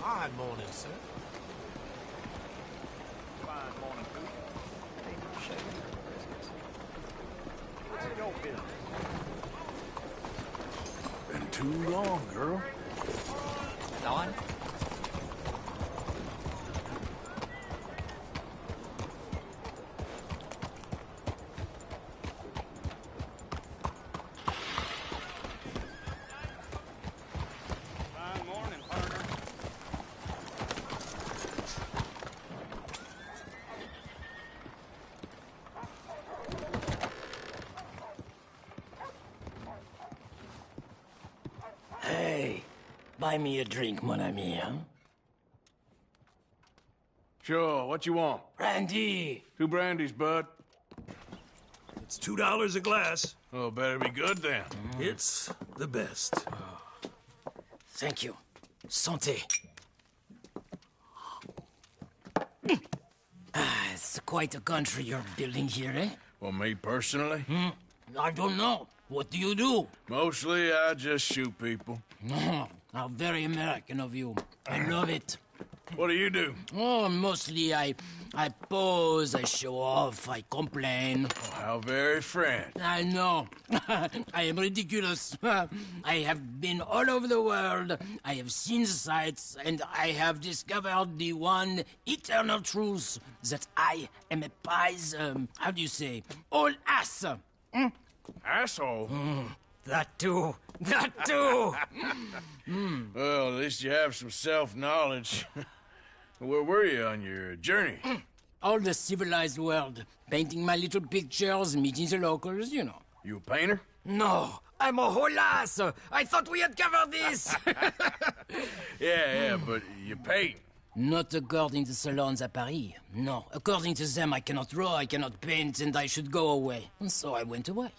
Fine morning, sir. Fine morning, Pooh. Ain't no shame in her business. What's your business? Been too long, girl. Dauern? Fine morning, partner. Hey, buy me a drink, mon ami, huh? Sure, what you want? Randy! 2 brandies, bud. It's $2 a glass. Oh, better be good then. It's the best. Thank you. Santé. It's quite a country you're building here, eh? Well, me personally? I don't know. What do you do? Mostly, I just shoot people. How very American of you. I love it. What do you do? Oh, mostly I pose, I show off, I complain. Oh, how very French. I know. I am ridiculous. I have been all over the world. I have seen the sights, and I have discovered the one eternal truth that I am a pies, how do you say, all ass. Asshole. That too. That too. Well, at least you have some self-knowledge. Where were you on your journey? All the civilized world. Painting my little pictures, meeting the locals, you know. You a painter? No, I'm a whole ass. I thought we had covered this. Yeah, but you paint. Not according to salons à Paris. No, according to them, I cannot draw, I cannot paint, and I should go away. And so I went away.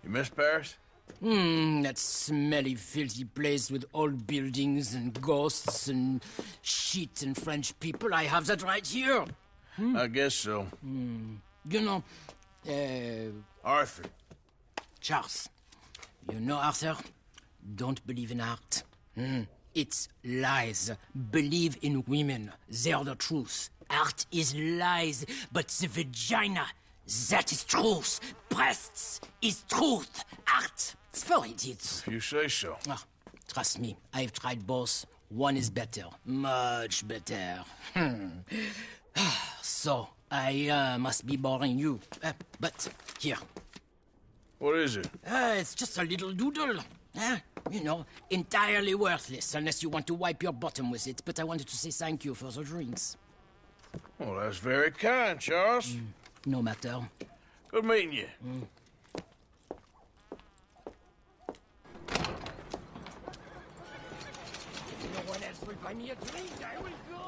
You miss Paris? That smelly, filthy place with old buildings and ghosts and shit and French people. I have that right here. I guess so. You know, Arthur. Charles. You know, Arthur? Don't believe in art. It's lies. Believe in women. They're the truth. Art is lies, but the vagina, that is truth. Breasts is truth. Art, it's for idiots. If you say so. Ah, trust me, I've tried both. One is better. Much better. So, I must be boring you. But, here. What is it? It's just a little doodle. You know, entirely worthless unless you want to wipe your bottom with it. But I wanted to say thank you for the drinks. Well, that's very kind, Charles. No matter. Good meeting you. No one else will buy me a drink. I will go.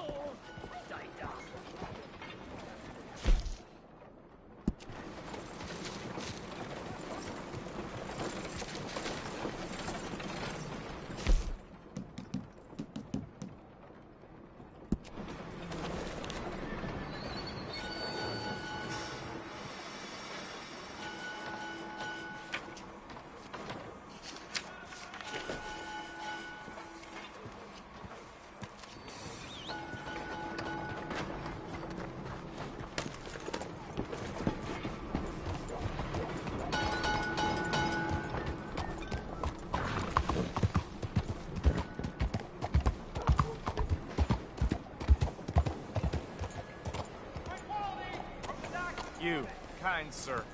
You, kind sir,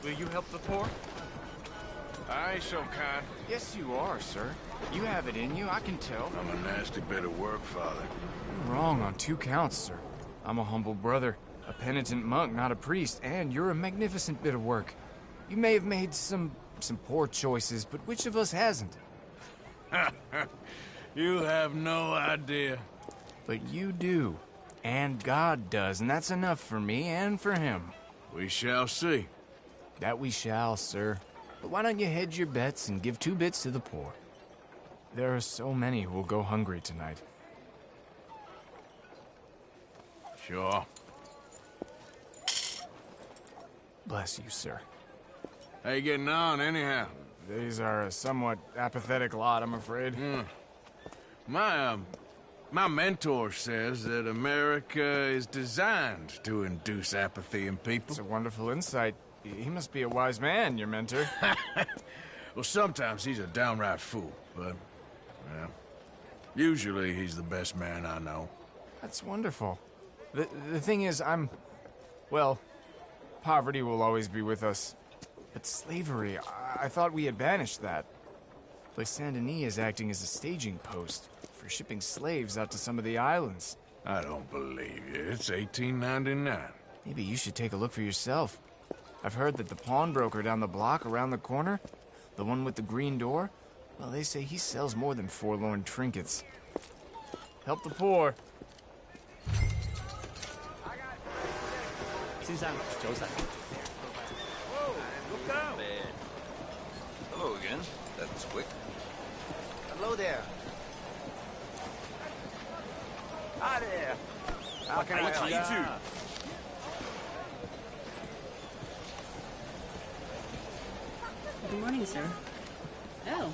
will you help the poor? I ain't so kind. Yes, you are, sir. You have it in you, I can tell. I'm a nasty bit of work, Father. You're wrong on 2 counts, sir. I'm a humble brother, a penitent monk, not a priest, and you're a magnificent bit of work. You may have made some poor choices, but which of us hasn't? You have no idea. But you do. And God does, and that's enough for me and for him. We shall see. That we shall, sir. But why don't you hedge your bets and give 2 bits to the poor? There are so many who will go hungry tonight. Sure. Bless you, sir. How you getting on, anyhow? These are a somewhat apathetic lot, I'm afraid. My My mentor says that America is designed to induce apathy in people. It's a wonderful insight. He must be a wise man, your mentor. Well, sometimes he's a downright fool, but, well, usually he's the best man I know. That's wonderful. The thing is, well, poverty will always be with us. But slavery, I thought we had banished that. Like Saint Denis is acting as a staging post for shipping slaves out to some of the islands. I don't believe you. It's 1899. Maybe you should take a look for yourself. I've heard that the pawnbroker down the block around the corner, the one with the green door, well, they say he sells more than forlorn trinkets. Help the poor. Hello again. That's quick. Hello there. Hi there. How can I help you? Good morning, sir. Oh.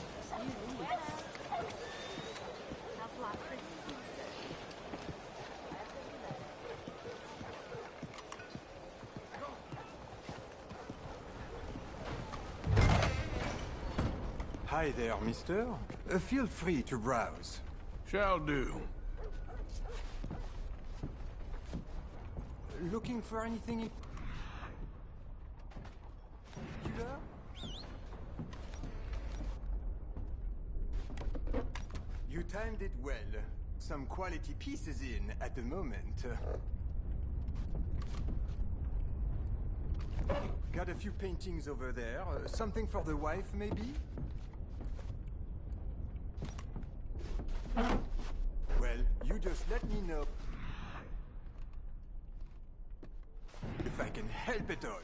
Hi there, mister. Feel free to browse. Shall do. Looking for anything in particular? You timed it well. Some quality pieces in at the moment. Got a few paintings over there. Something for the wife, maybe? Well, you just let me know if I can help at all.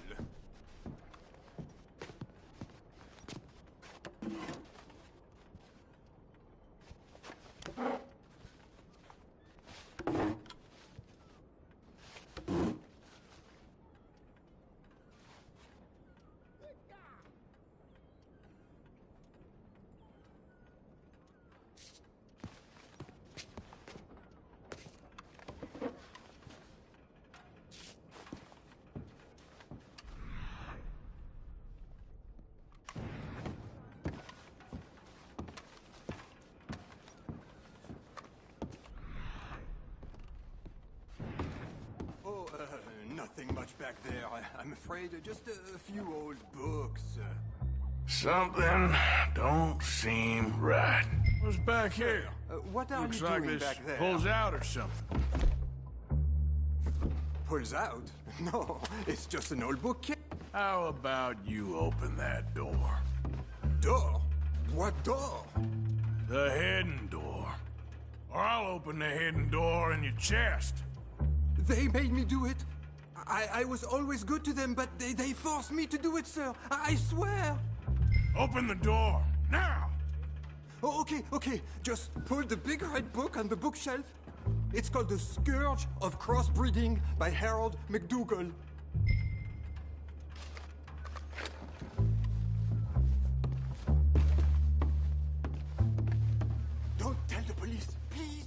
Nothing much back there, I'm afraid. Just a few old books. Something don't seem right. What's back here? What are Looks you like doing this back there? pulls out or something. Pulls out? No, it's just an old book. How about you open that door? Door? What door? The hidden door. Or I'll open the hidden door in your chest. They made me do it. I was always good to them, but they forced me to do it, sir. I swear. Open the door, now! Oh, okay. Just pull the big red book on the bookshelf. It's called The Scourge of Crossbreeding by Harold McDougall. Don't tell the police, please.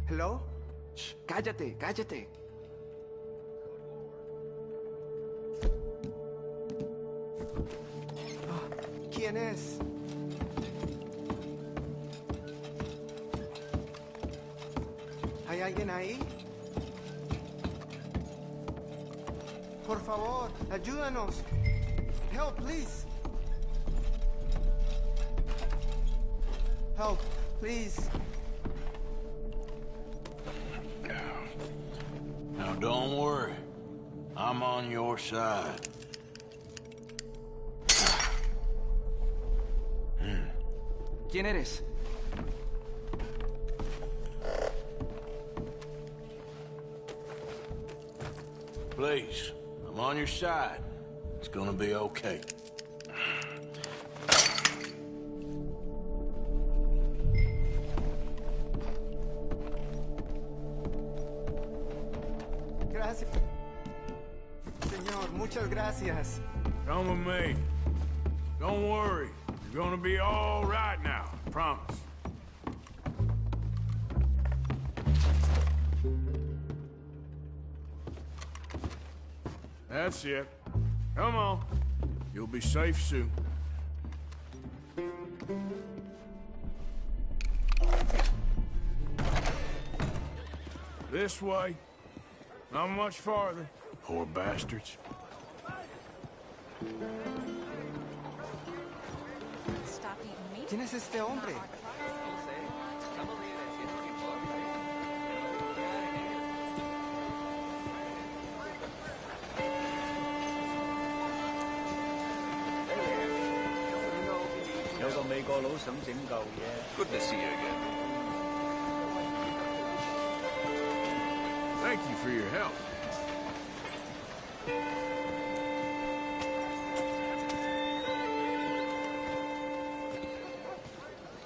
Hello? Shh, cállate. ¿Quién es? ¿Hay alguien ahí? Por favor, ayúdanos. Help, please. Help, please. Now don't worry. I'm on your side. ¿Quién eres? Please, I'm on your side. It's gonna be okay. Gracias. Señor, muchas gracias. Come with me. Don't worry. You're gonna be all right now. Promise. That's it. Come on. You'll be safe soon. This way. Not much farther. Poor bastards. Stop eating meat. ¿Quién es este hombre? Good to see you again. Thank you for your help.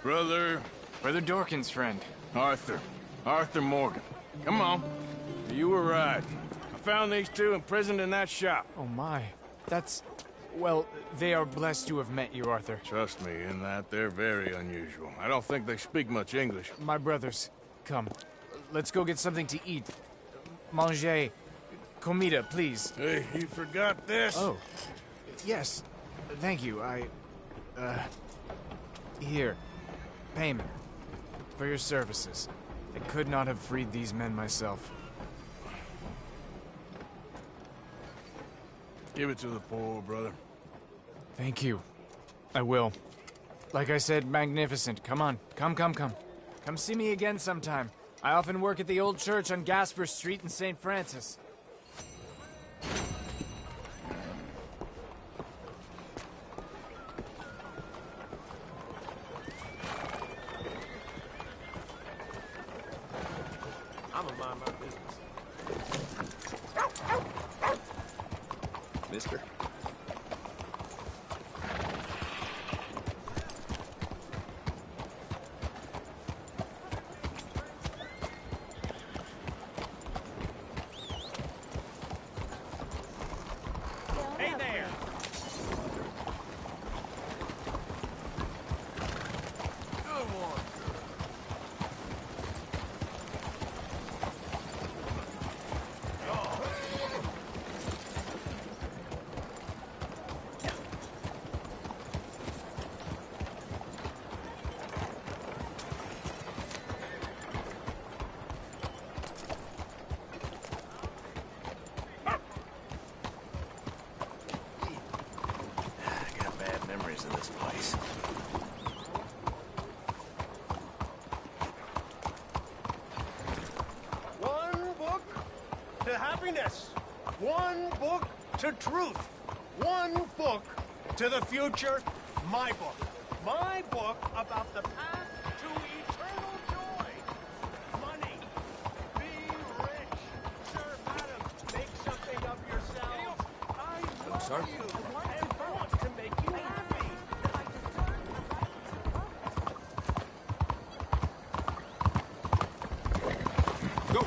Brother Dorkin's friend. Arthur Morgan. Come on. You were right. I found these two imprisoned in that shop. Oh my. That's... Well, they are blessed to have met you, Arthur. Trust me, in that they're very unusual. I don't think they speak much English. My brothers, come. Let's go get something to eat. Manger. Comida, please. Hey, you forgot this? Oh. Yes. Thank you. Here. Payment. For your services. I could not have freed these men myself. Give it to the poor, brother. Thank you. I will. Like I said, magnificent. Come on. Come. Come see me again sometime. I often work at the old church on Gasper Street in St. Francis. I'm gonna mind my business. Mister? Hey there! Good one. I got bad memories of this place. One book to happiness. One book to truth. One book to the future. My book. My book about the path to eternal joy. Money. Be rich. Sir, madam, make something of yourselves. I love sir? you and want to make you happy. Go!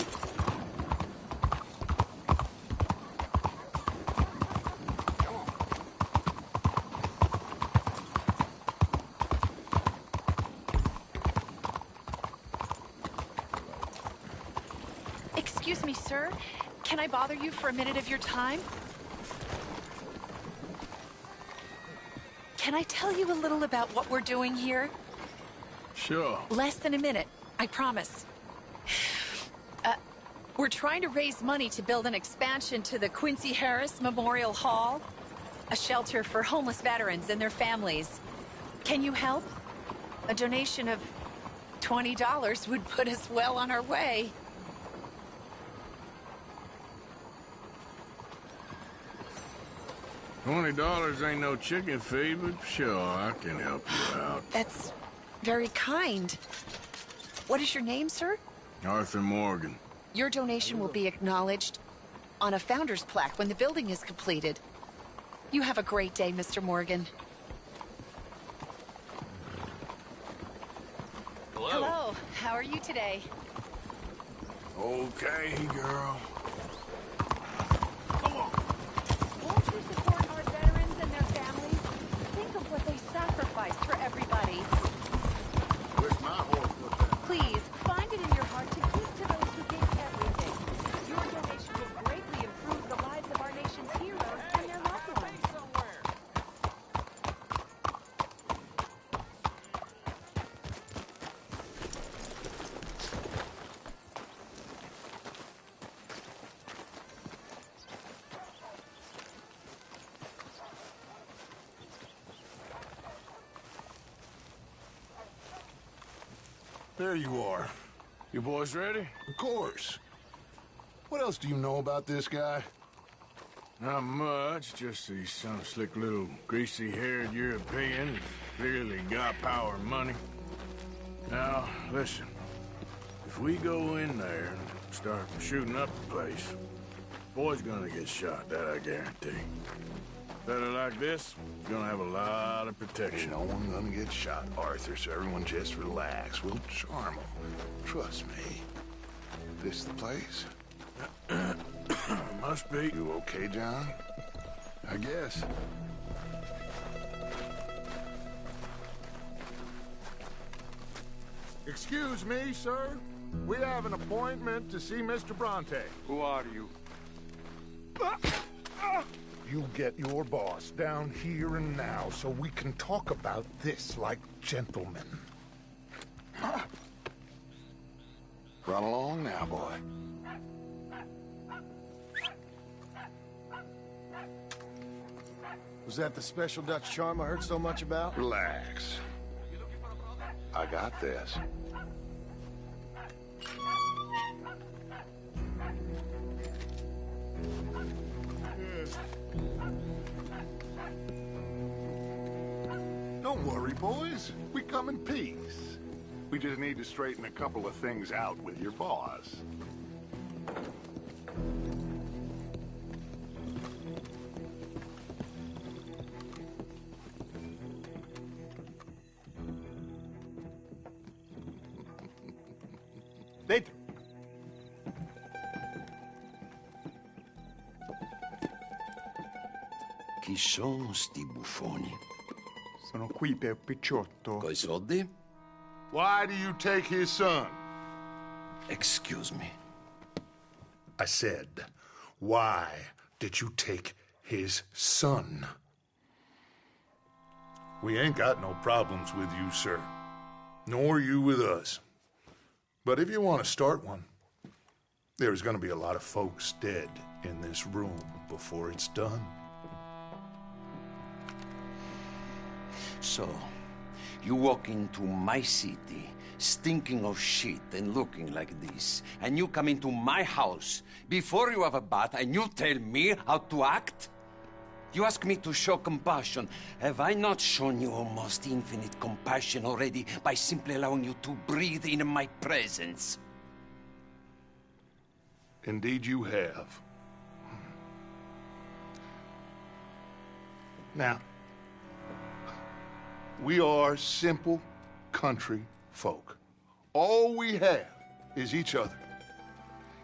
Excuse me, sir. Can I bother you for a minute of your time? Can I tell you a little about what we're doing here? Sure. Less than a minute, I promise. We're trying to raise money to build an expansion to the Quincy Harris Memorial Hall, a shelter for homeless veterans and their families. Can you help? A donation of $20 would put us well on our way. $20 ain't no chicken feed, but sure, I can help you out. That's very kind. What is your name, sir? Arthur Morgan. Your donation will be acknowledged on a founder's plaque when the building is completed. You have a great day, Mr. Morgan. Hello. How are you today? Okay, girl. Come on. there you are. You boys ready? Of course. What else do you know about this guy? Not much, just he's some slick little greasy-haired European who's clearly got power and money. Now, listen. If we go in there and start shooting up the place, boy's gonna get shot, that I guarantee. Fella like this is gonna have a lot of protection. Ain't no one gonna get shot, Arthur, so everyone just relax. We'll charm them. Trust me. This the place? Must be. You okay, John? I guess. Excuse me, sir. We have an appointment to see Mr. Bronte. Who are you? You get your boss down here and now so we can talk about this like gentlemen. Run along now, boy. Was that the special Dutch charm I heard so much about? Relax. I got this. Don't worry, boys. We come in peace. We just need to straighten a couple of things out with your boss. Titel. Chi sono sti buffoni? Sono qui per Picciotto. Coi soldi? Why do you take his son? Excuse me. I said, why did you take his son? We ain't got no problems with you, sir. Nor you with us. But if you want to start one, there's going to be a lot of folks dead in this room before it's done. So, you walk into my city, stinking of shit and looking like this, and you come into my house before you have a bath and you tell me how to act? You ask me to show compassion. Have I not shown you almost infinite compassion already by simply allowing you to breathe in my presence? Indeed you have. Now, we are simple country folk. All we have is each other.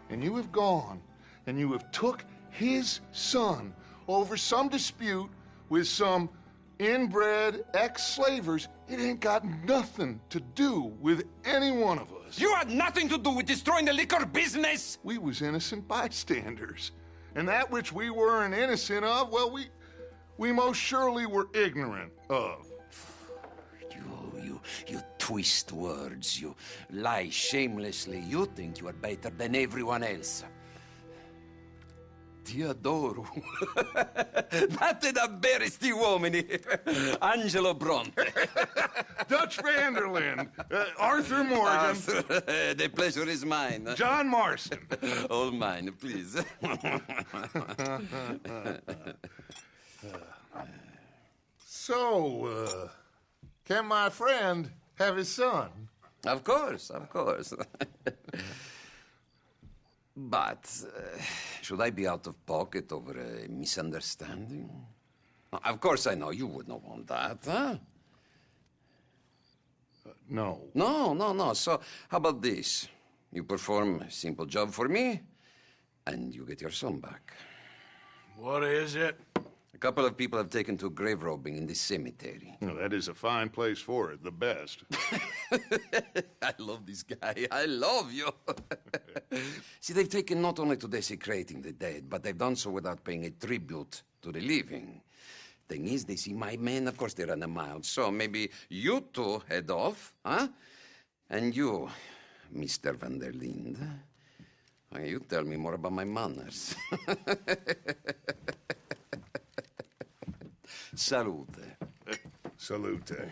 And you have gone and you have took his son over some dispute with some inbred ex-slavers. It ain't got nothing to do with any one of us. You had nothing to do with destroying the liquor business! We was innocent bystanders. And that which we weren't innocent of, well, we most surely were ignorant of. You twist words, you lie shamelessly, you think you are better than everyone else. Ti adoro. Date davvero sti uomini. Angelo Bronte. Dutch Vanderlyn. Arthur Morgan. Arthur, the pleasure is mine. John Marston. All mine, please. So, can my friend have his son? Of course, of course. But, should I be out of pocket over a misunderstanding? Of course I know you would not want that, huh? No. No. So, how about this? You perform a simple job for me, and you get your son back. What is it? A couple of people have taken to grave robbing in this cemetery. Well, that is a fine place for it, the best. I love this guy. I love you. See, they've taken not only to desecrating the dead, but they've done so without paying a tribute to the living. Thing is, they see my men, of course they run a mile. So maybe you two head off, huh? And you, Mr. Van der Linde, you tell me more about my manners. Salute. Salute.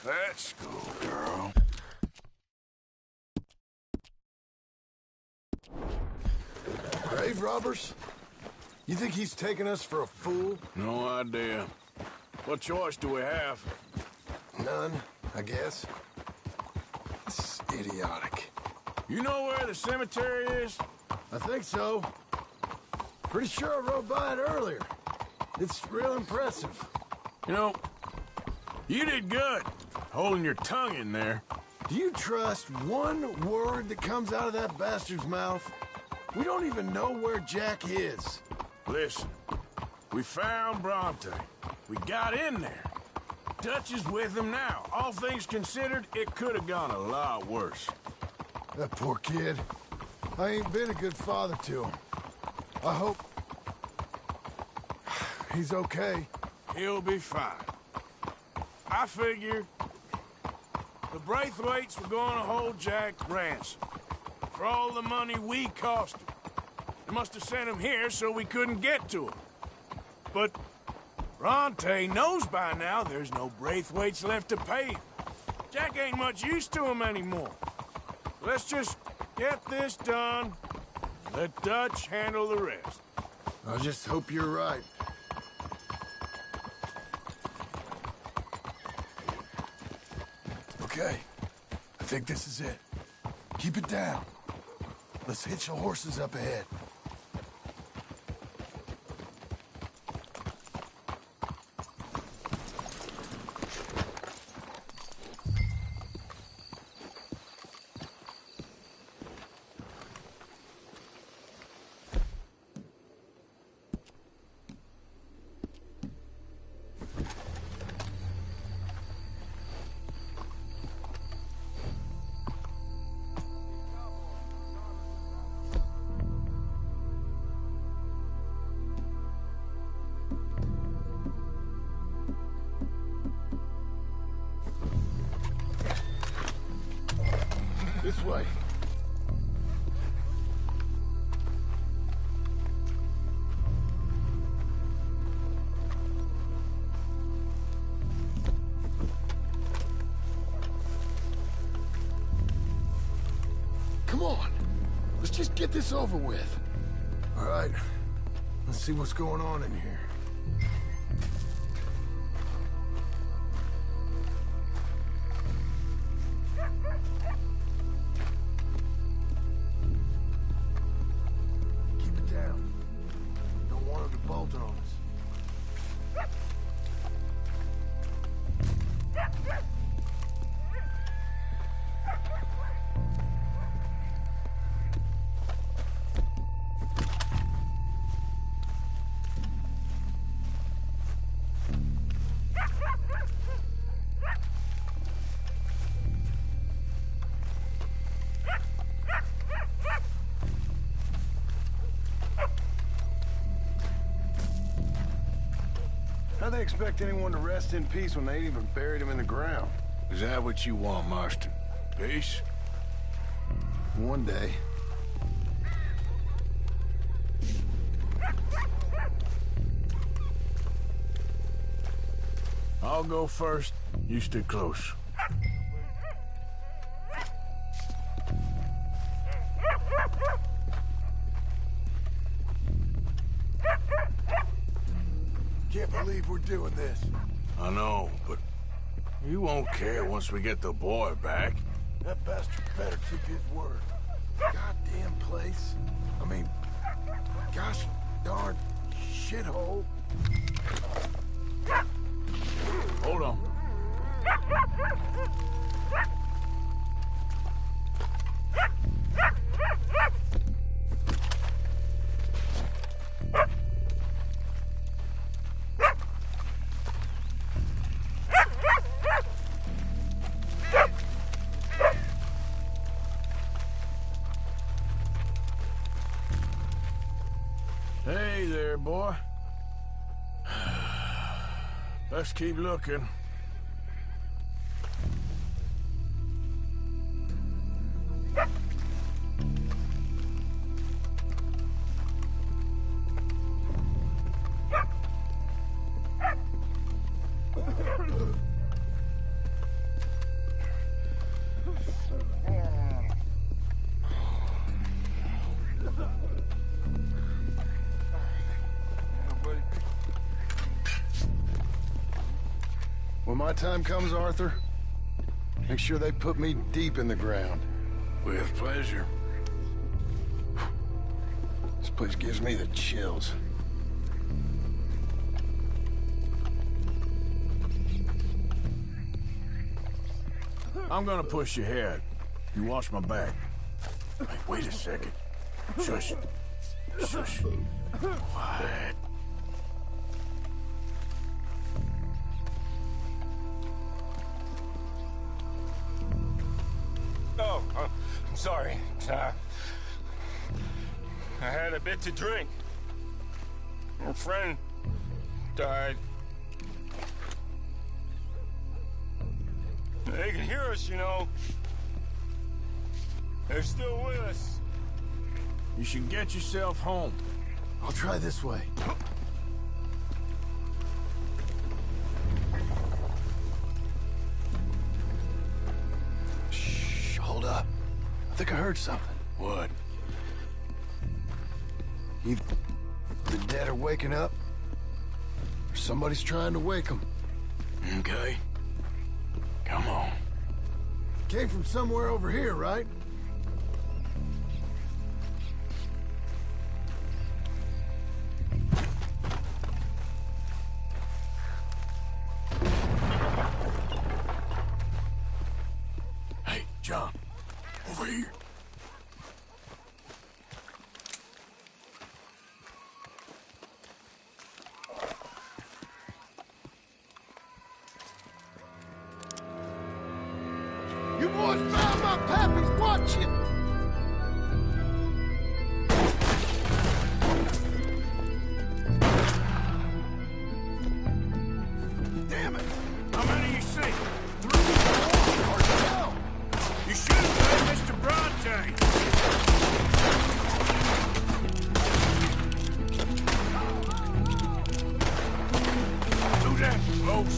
Let's go, girl. Grave robbers? You think he's taking us for a fool? No idea. What choice do we have? None, I guess. It's idiotic. You know where the cemetery is? I think so. Pretty sure I rode by it earlier. It's real impressive. You know, you did good, holding your tongue in there. Do you trust one word that comes out of that bastard's mouth? We don't even know where Jack is. Listen, we found Bronte. We got in there. Dutch is with him now. All things considered, it could have gone a lot worse. That poor kid. I ain't been a good father to him. I hope he's okay. He'll be fine. I figure the Braithwaites were going to hold Jack ransom for all the money we cost him. They must have sent him here so we couldn't get to him. But Bronte knows by now there's no Braithwaites left to pay him. Jack ain't much use to him anymore. Let's just get this done and let Dutch handle the rest. I just hope you're right. Okay, I think this is it. Keep it down. Let's hitch the horses up ahead. This way. Come on. Let's just get this over with. All right. Let's see what's going on in here. How they expect anyone to rest in peace when they ain't even buried him in the ground? Is that what you want, Marston? Peace? One day. I'll go first. You stay close. Can't believe we're doing this. I know, but you won't care once we get the boy back. That bastard better keep his word. Goddamn place. I mean, gosh darn shithole. Hold on. Hey there, boy. Let's keep looking. When my time comes, Arthur, make sure they put me deep in the ground. With pleasure. This place gives me the chills. I'm gonna push ahead. You watch my back. Hey, wait a second. Shush. Shush. Quiet. Oh, I'm sorry. I had a bit to drink. A friend died. They can hear us, you know. They're still with us. You should get yourself home. I'll try this way. Shh, hold up. I think I heard something. What? Either the dead are waking up, or somebody's trying to wake them. Okay. Come on. Came from somewhere over here, right? Hey, John. Over here. You boys found my pappy's watching! Damn it! How many you see? 3, 4. You should have played Mr. Bronte. Do that close.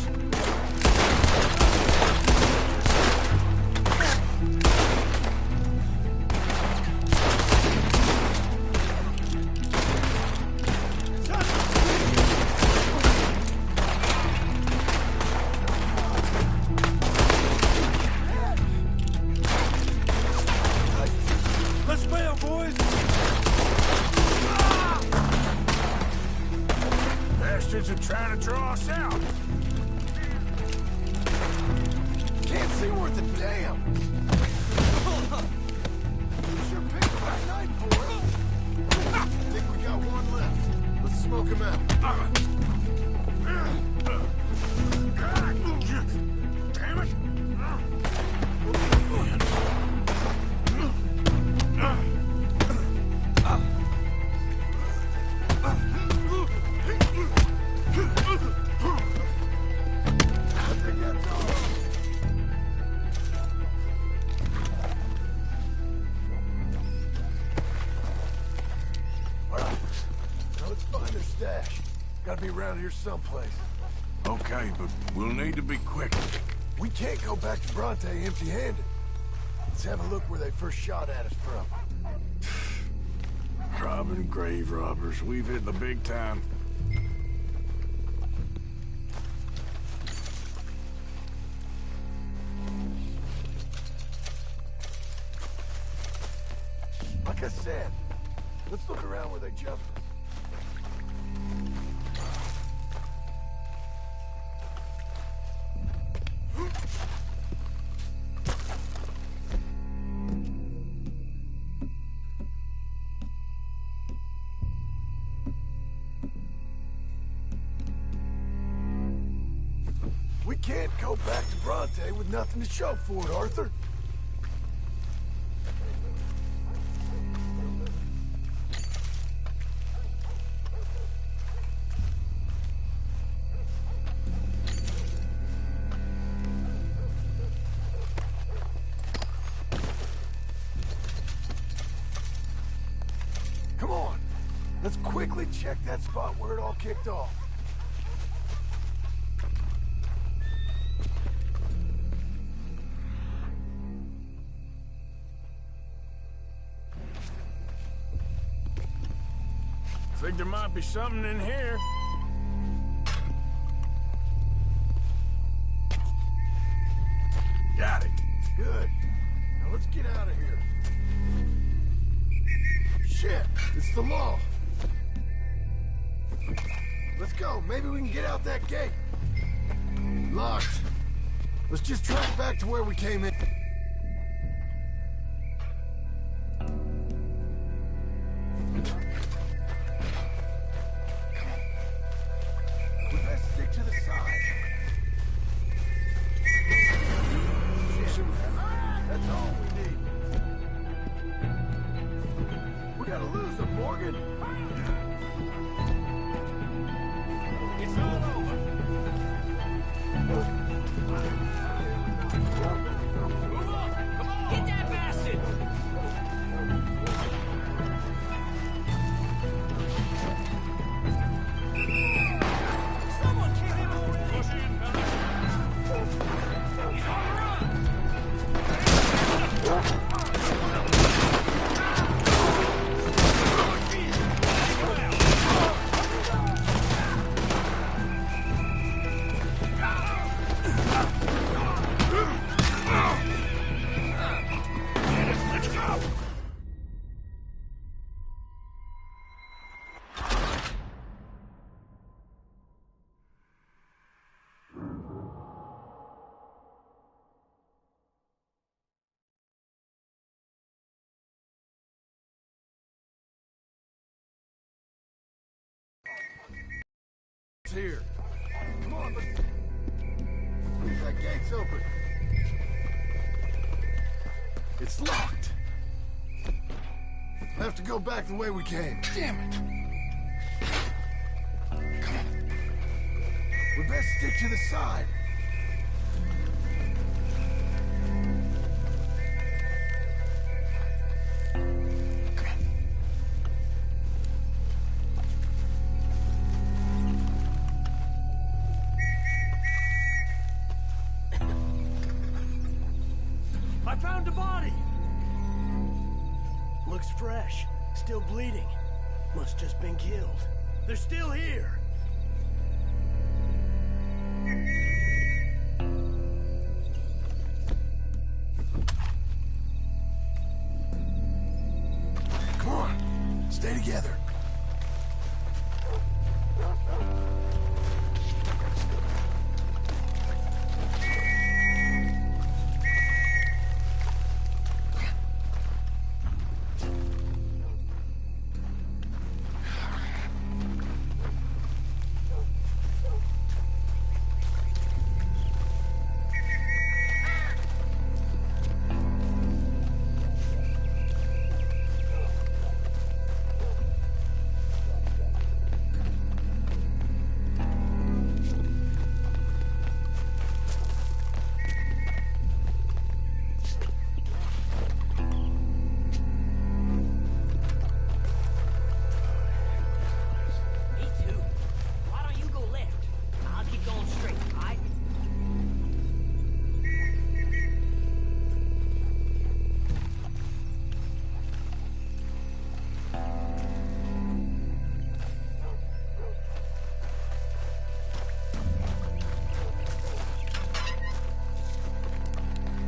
Let's bail, boys! Bastards are trying to draw us out. Can't see worth a damn! Sure picked a right night for it. I think we got one left. Let's smoke him out. Damn it! Gotta be around here someplace. Okay, but we'll need to be quick. We can't go back to Bronte empty-handed. Let's have a look where they first shot at us from. Robbing grave robbers. We've hit the big time. Like I said, let's look around where they jumped. We can't go back to Bronte with nothing to show for it, Arthur. Come on, let's quickly check that spot where it all kicked off. Think there might be something in here. get out of here. Shit, it's the law. Let's go. Maybe we can get out that gate. Locked. Let's just track back to where we came in. We best stick to the side. That's all we need. We gotta lose them, Morgan. It's all over. Move on! Come on! Get that bastard! Someone kick him already! Push in, fella. He's on the run! Let's go! It's here. Come on, let's... Leave that gate's open. It's locked. We'll have to go back the way we came. Damn it. Come on. We best stick to the side. I found a body! Looks fresh. Still bleeding. Must just been killed. They're still here! Come on. Stay together.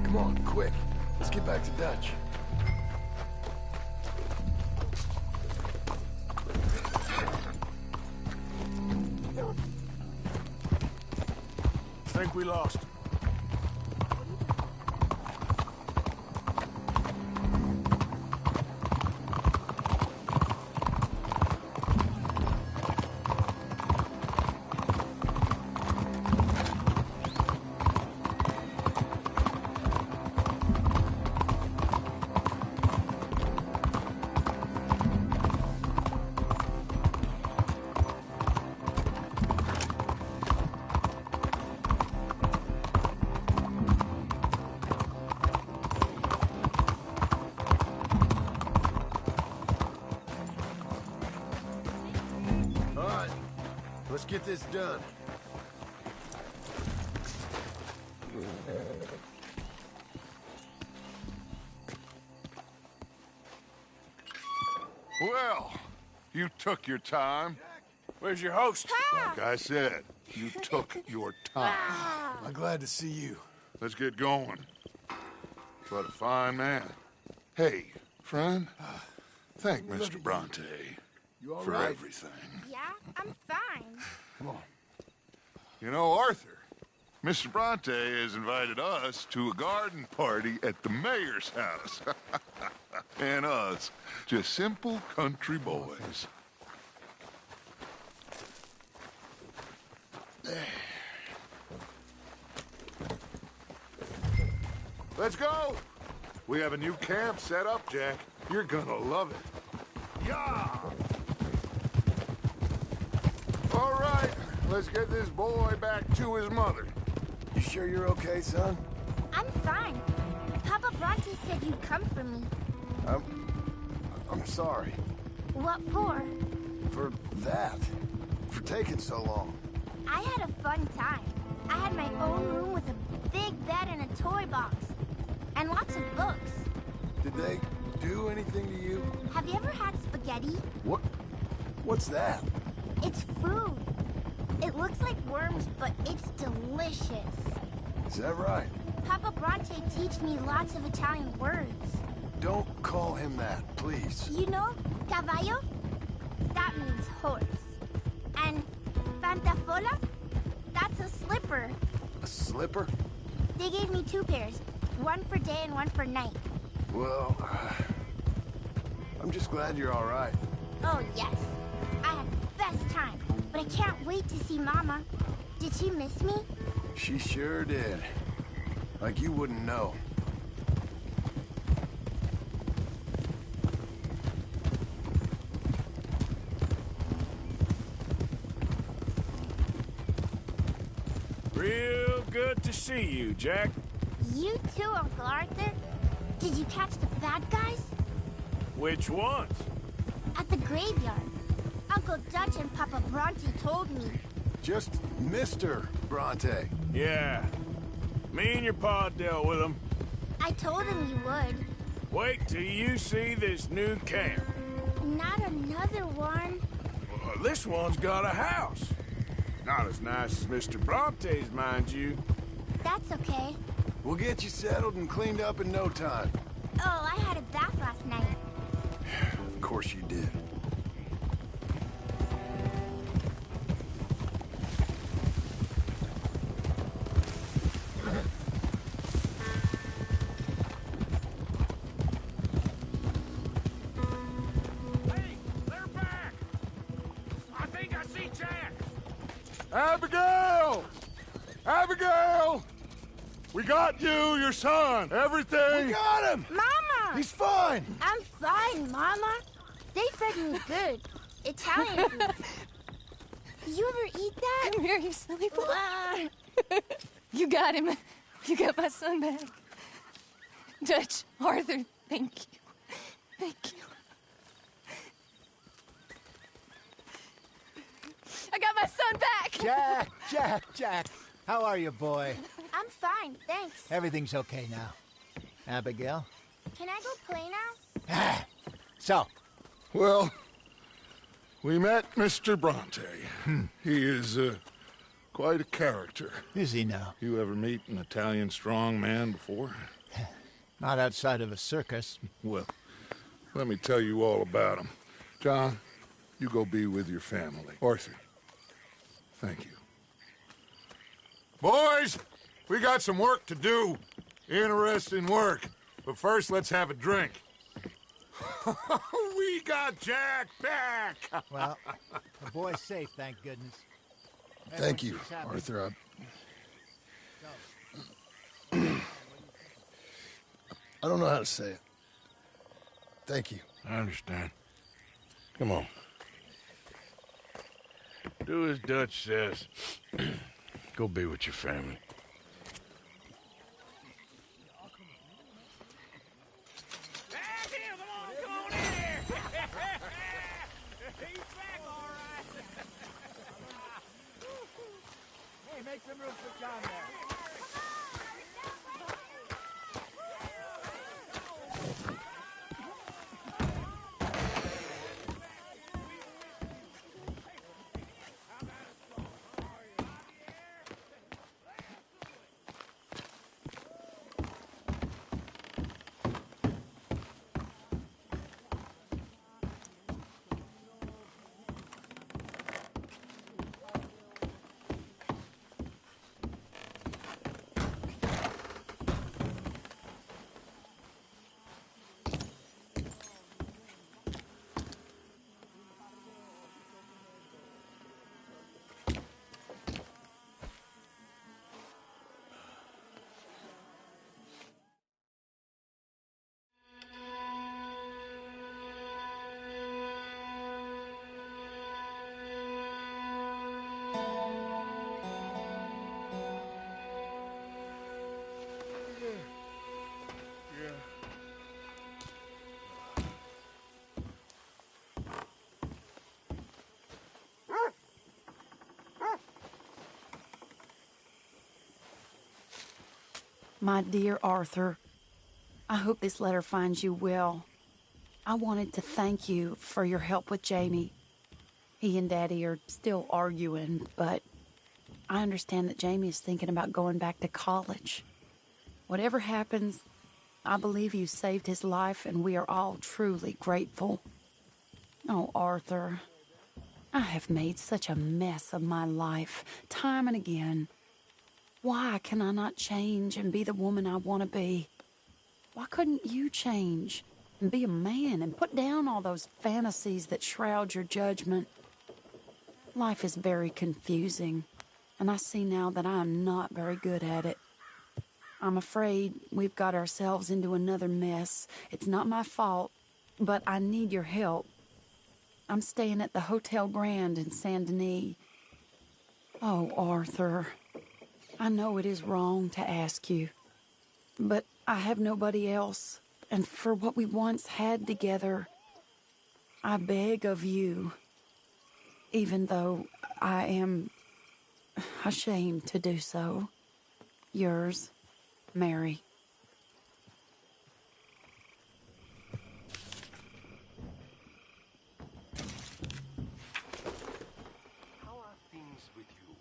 Come on, quick. Let's get back to Dutch. Think we lost. Let's get this done. Well, you took your time. Where's your host? Like I said, you took your time. I'm glad to see you. Let's get going. but a fine man. Hey, friend, thank Mr. Bronte for everything. Yeah, I'm fine. Come on. You know, Arthur, Mr. Bronte has invited us to a garden party at the mayor's house. And us, just simple country boys. Let's go! We have a new camp set up, Jack. You're gonna love it. Yeah! All right, let's get this boy back to his mother. You sure you're okay, son? I'm fine. Papa Bronte said you'd come for me. I'm sorry. What for? For that. For taking so long. I had a fun time. I had my own room with a big bed and a toy box. And lots of books. Did they do anything to you? Have you ever had spaghetti? What? What's that? It's food. It looks like worms, but it's delicious. Is that right? Papa Bronte teach me lots of Italian words. Don't call him that, please. You know, cavallo? That means horse. And pantafola? That's a slipper. A slipper? They gave me 2 pairs. One for day and one for night. Well, I'm just glad you're all right. Oh, yes. I had the best time. But I can't wait to see Mama. Did she miss me? She sure did. Like you wouldn't know. Real good to see you, Jack. You too, Uncle Arthur. Did you catch the bad guys? Which ones? At the graveyard. Uncle Dutch and Papa Bronte told me. Just Mr. Bronte. Yeah. Me and your pa dealt with them. I told him you would. Wait till you see this new camp. Not another one. Well, this one's got a house. Not as nice as Mr. Bronte's, mind you. That's okay. We'll get you settled and cleaned up in no time. Oh, I had a bath last night. Of course you did. Abigail! Abigail! We got you, your son, everything. We got him! Mama! He's fine! I'm fine, Mama. They fed me good. Italian food. You ever eat that? Come here, you silly boy. You got him. You got my son back. Dutch, Arthur, thank you. Thank you. I got my son back! Jack. How are you, boy? I'm fine, thanks. Everything's okay now. Abigail? Can I go play now? So? Well, we met Mr. Bronte. He is quite a character. Is he now? You ever meet an Italian strong man before? Not outside of a circus. Well, let me tell you all about him. John, you go be with your family. Arthur, thank you. Boys, we got some work to do. Interesting work. But first, let's have a drink. We got Jack back! Well, the boy's safe, thank goodness. Thank you, Arthur. I don't know how to say it. Thank you. I understand. Come on. Do as Dutch says. Go be with your family. Hey, make some room for John there. My dear Arthur, I hope this letter finds you well. I wanted to thank you for your help with Jamie. He and Daddy are still arguing, but I understand that Jamie is thinking about going back to college. Whatever happens, I believe you saved his life, and we are all truly grateful. Oh, Arthur, I have made such a mess of my life, time and again. Why can I not change and be the woman I want to be? Why couldn't you change and be a man and put down all those fantasies that shroud your judgment? Life is very confusing, and I see now that I am not very good at it. I'm afraid we've got ourselves into another mess. It's not my fault, but I need your help. I'm staying at the Hotel Grand in Saint Denis. Oh, Arthur, I know it is wrong to ask you, but I have nobody else, and for what we once had together, I beg of you, even though I am ashamed to do so. Yours, Mary. How are things with you?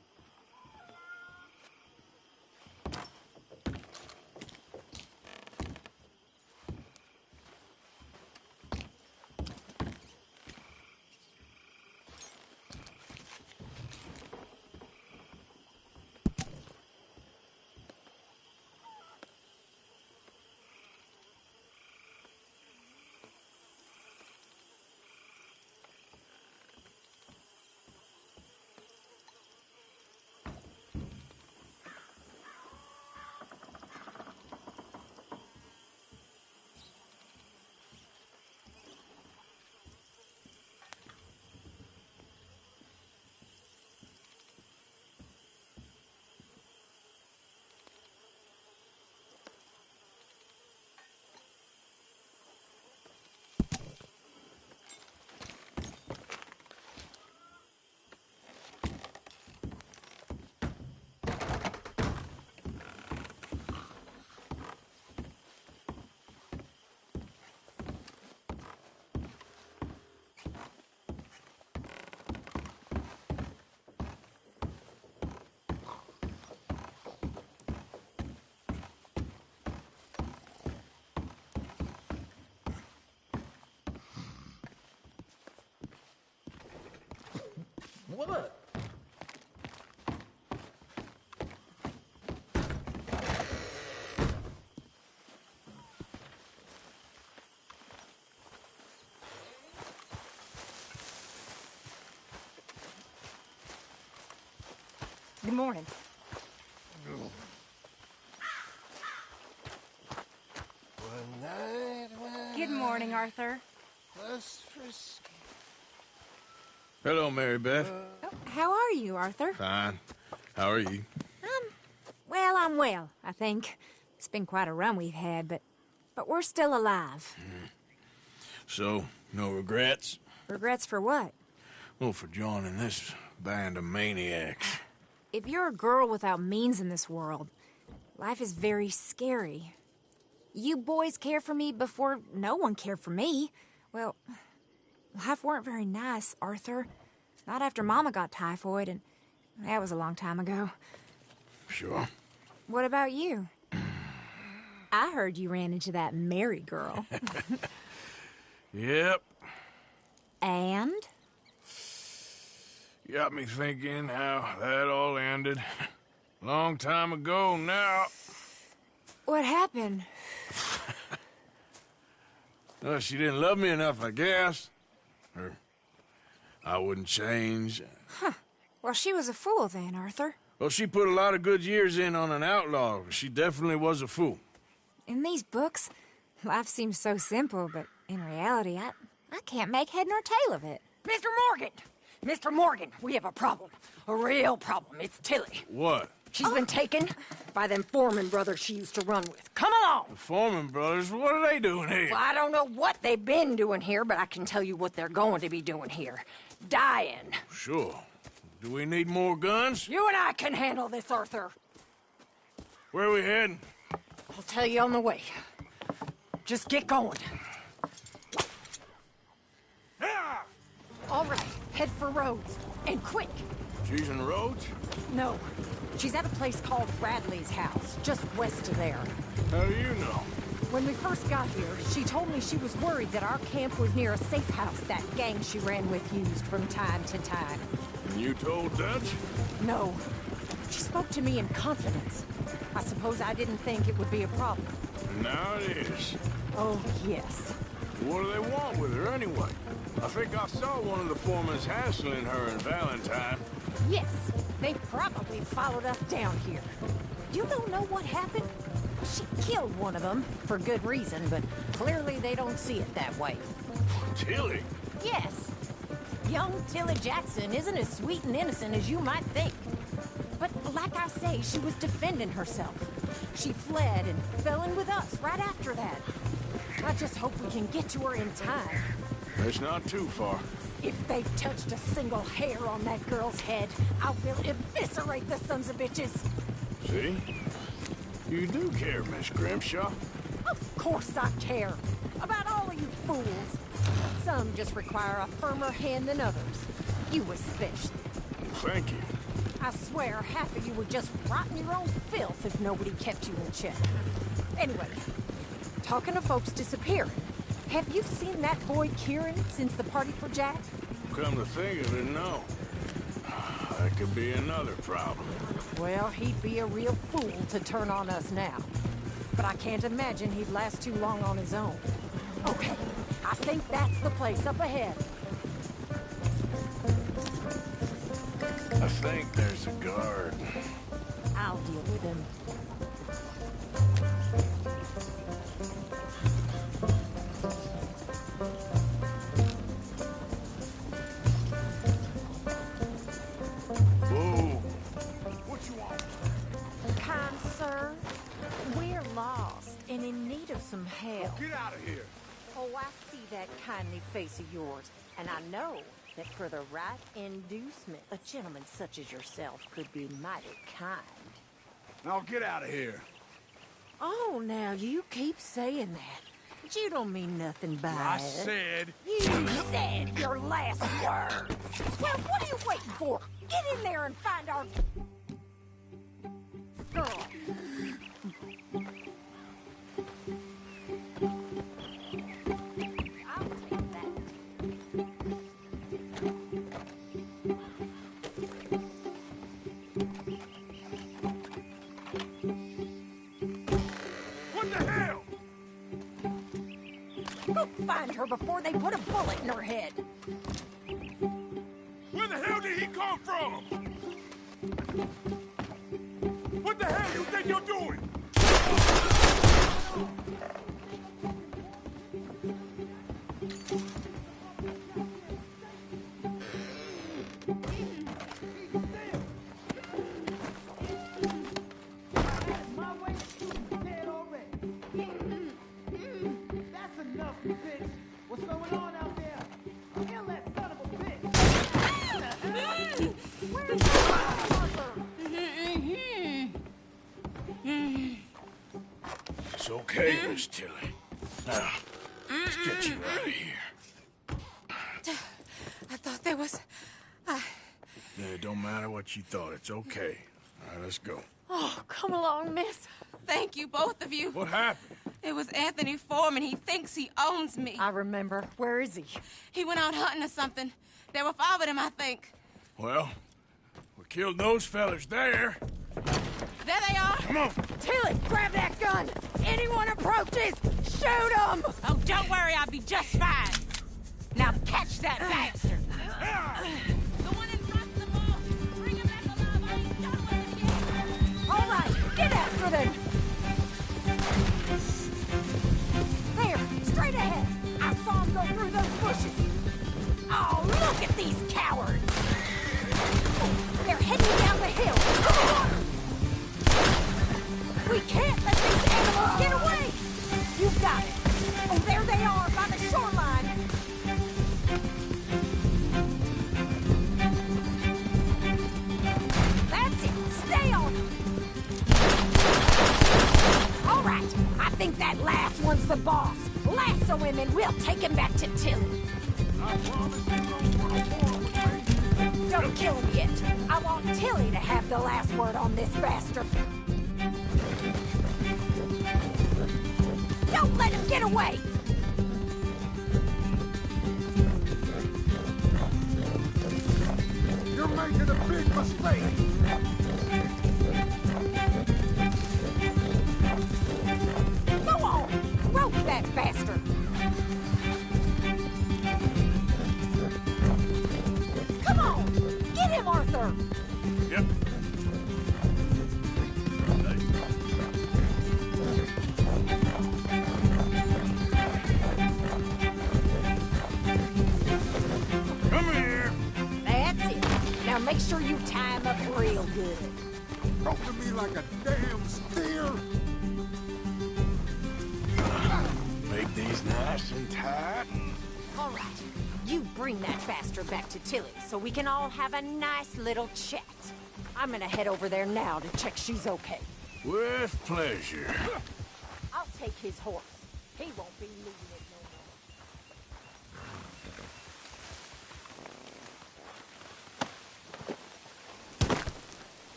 What? Good morning. One night when Good morning, Arthur. was frisky. Hello, Mary Beth. How are you, Arthur? Fine. How are you? Well, I'm well, I think. It's been quite a run we've had, but we're still alive. So, no regrets? Regrets for what? Well, for joining this band of maniacs. If you're a girl without means in this world, life is very scary. You boys cared for me before no one cared for me. Well, life weren't very nice, Arthur. Not after Mama got typhoid, and that was a long time ago. Sure. What about you? I heard you ran into that Mary girl. Yep. And? Got me thinking how that all ended. Long time ago now. What happened? Well, she didn't love me enough, I guess. Or I wouldn't change. Huh. Well, she was a fool then, Arthur. Well, she put a lot of good years in on an outlaw. She definitely was a fool. In these books, life seems so simple, but in reality, I can't make head nor tail of it. Mr. Morgan! Mr. Morgan, we have a problem. A real problem. It's Tilly. What? She's been taken by them Foreman brothers she used to run with. Come along! The Foreman brothers? What are they doing here? Well, I don't know what they've been doing here, but I can tell you what they're going to be doing here. Dying. Sure. Do we need more guns? You and I can handle this, Arthur. Where are we heading? I'll tell you on the way. Just get going. All right, head for Rhodes. And quick! She's in Rhodes? No. She's at a place called Bradley's house, just west of there. How do you know? When we first got here, she told me she was worried that our camp was near a safe house that gang she ran with used from time to time. And you told Dutch? No. She spoke to me in confidence. I suppose I didn't think it would be a problem. And now it is. Oh, yes. What do they want with her anyway? I think I saw one of the foremans hassling her in Valentine. Yes, they probably followed us down here. You don't know what happened? She killed one of them, for good reason, but clearly they don't see it that way. Tilly? Yes. Young Tilly Jackson isn't as sweet and innocent as you might think. But like I say, she was defending herself. She fled and fell in with us right after that. I just hope we can get to her in time. It's not too far. If they've touched a single hair on that girl's head, I will eviscerate the sons of bitches. See? You do care, Miss Grimshaw. Of course I care. About all of you fools. Some just require a firmer hand than others. You especially. Thank you. I swear half of you would just rot in your own filth if nobody kept you in check. Anyway, talking of folks disappearing, have you seen that boy Kieran since the party for Jack? Come to think of it, no. That could be another problem. Well, he'd be a real fool to turn on us now. But I can't imagine he'd last too long on his own. Okay, I think that's the place up ahead. I think there's a guard. I'll deal with him. Whoa. What you want? Kind sir, we're lost and in need of some help. Get out of here. Oh, I see that kindly face of yours, and I know that for the right inducement, a gentleman such as yourself could be mighty kind. Now get out of here. Oh, now you keep saying that. But you don't mean nothing by I it. said... You said your last word. Well, what are you waiting for? Get in there and find our... girl. I'll take that. What the hell? Go find her before they put a bullet in her head. Where the hell did he come from? What the hell you think you're doing? That's enough, you bitch. What's going on out there? Kill that son of a bitch. Where's It's okay, Miss Tilly. Now, let's get you out of here. I thought there was... Yeah, it don't matter what you thought. It's okay. All right, let's go. Oh, come along, miss. Thank you, both of you. What happened? It was Anthony Foreman. He thinks he owns me. I remember. Where is he? He went out hunting or something. There were 5 of them, I think. Well, we killed those fellas there. There they are. Come on. Tilly, grab that gun. Anyone approaches, shoot them. Oh, don't worry. I'll be just fine. Now catch that bastard. The one in front of the mall. Bring him back alive. I ain't done with him yet. All right, get after them. There, straight ahead. I saw him go through those bushes. Oh, look at these cowards. They're heading down the hill. We can't let these animals get away. You've got it. Oh, there they are by the shoreline. That's it. Stay on them. All right. That last one's the boss. Lasso him and we'll take him back to Tilly. Don't kill him yet. I want Tilly to have the last word on this bastard. Don't let him get away! You're making a big mistake! Go on! Rope that bastard! Come on! Get him, Arthur! Yep. Come here! That's it. Now make sure you tie him up real good. Talk to me like a damn steer! Make these nice and tight. All right. You bring that bastard back to Tilly so we can all have a nice little chat. I'm gonna head over there now to check she's okay. With pleasure. I'll take his horse. He won't be needing it no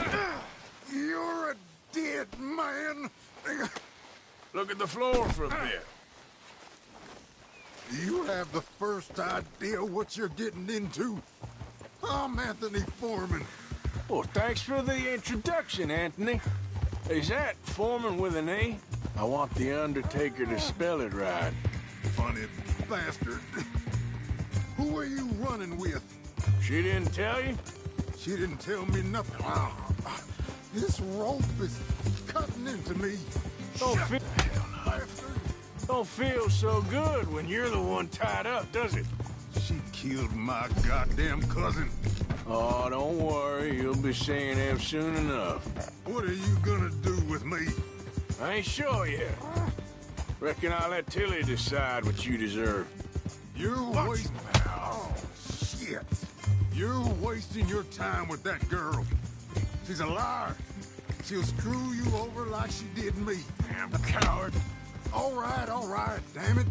more. You're a dead man! Look at the floor for a bit. Do you have the first idea what you're getting into? I'm Anthony Foreman. Well, thanks for the introduction, Anthony. Is that Foreman with an E? I want the Undertaker to spell it right. Funny bastard. Who are you running with? She didn't tell you? She didn't tell me nothing. This rope is cutting into me. Don't feel so good when you're the one tied up, does it? She killed my goddamn cousin. Oh, don't worry. You'll be seeing him soon enough. What are you gonna do with me? I ain't sure yet. Reckon I'll let Tilly decide what you deserve. You're wasting... Oh, shit. You're wasting your time with that girl. She's a liar. She'll screw you over like she did me. Damn coward. All right, damn it.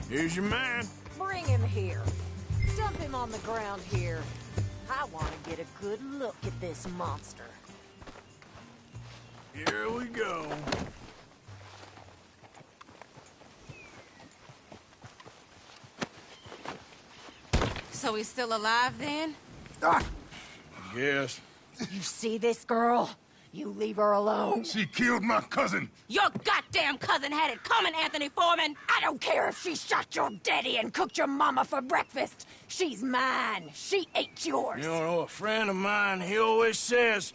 Here's your man. Bring him here. Dump him on the ground here. I want to get a good look at this monster. Here we go. So he's still alive then? Yes. You see this girl? You leave her alone. She killed my cousin. Your goddamn cousin had it coming, Anthony Foreman. I don't care if she shot your daddy and cooked your mama for breakfast. She's mine. She ate yours. You know, a friend of mine, he always says,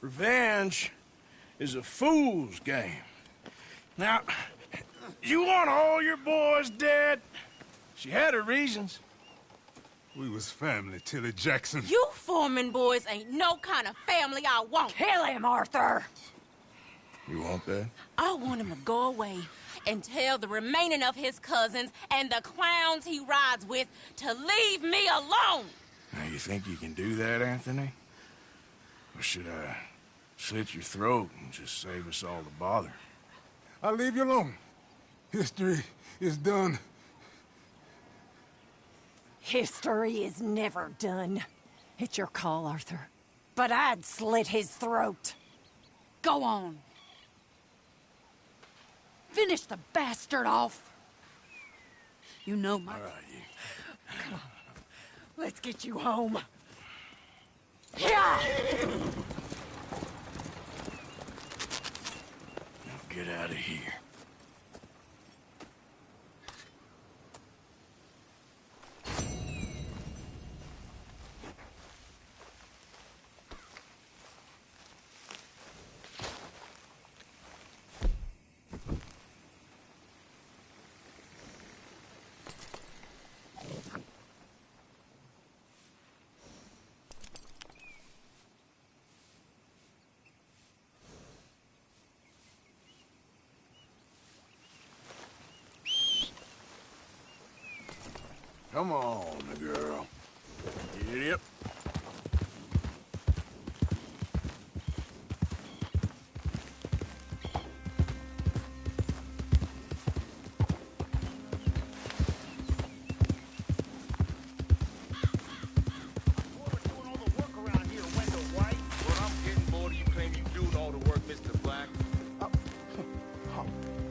revenge is a fool's game. Now, you want all your boys dead? She had her reasons. We was family, Tilly Jackson. You Foreman boys ain't no kind of family I want. Kill him, Arthur. You want that? I want him to go away and tell the remaining of his cousins and the clowns he rides with to leave me alone. Now, you think you can do that, Anthony? Or should I slit your throat and just save us all the bother? I'll leave you alone. History is done. History is never done. It's your call, Arthur. but I'd slit his throat. Go on. Finish the bastard off. You know my... All right, you. Come on. Let's get you home. Yeah! Now get out of here. Come on, girl. Giddy up.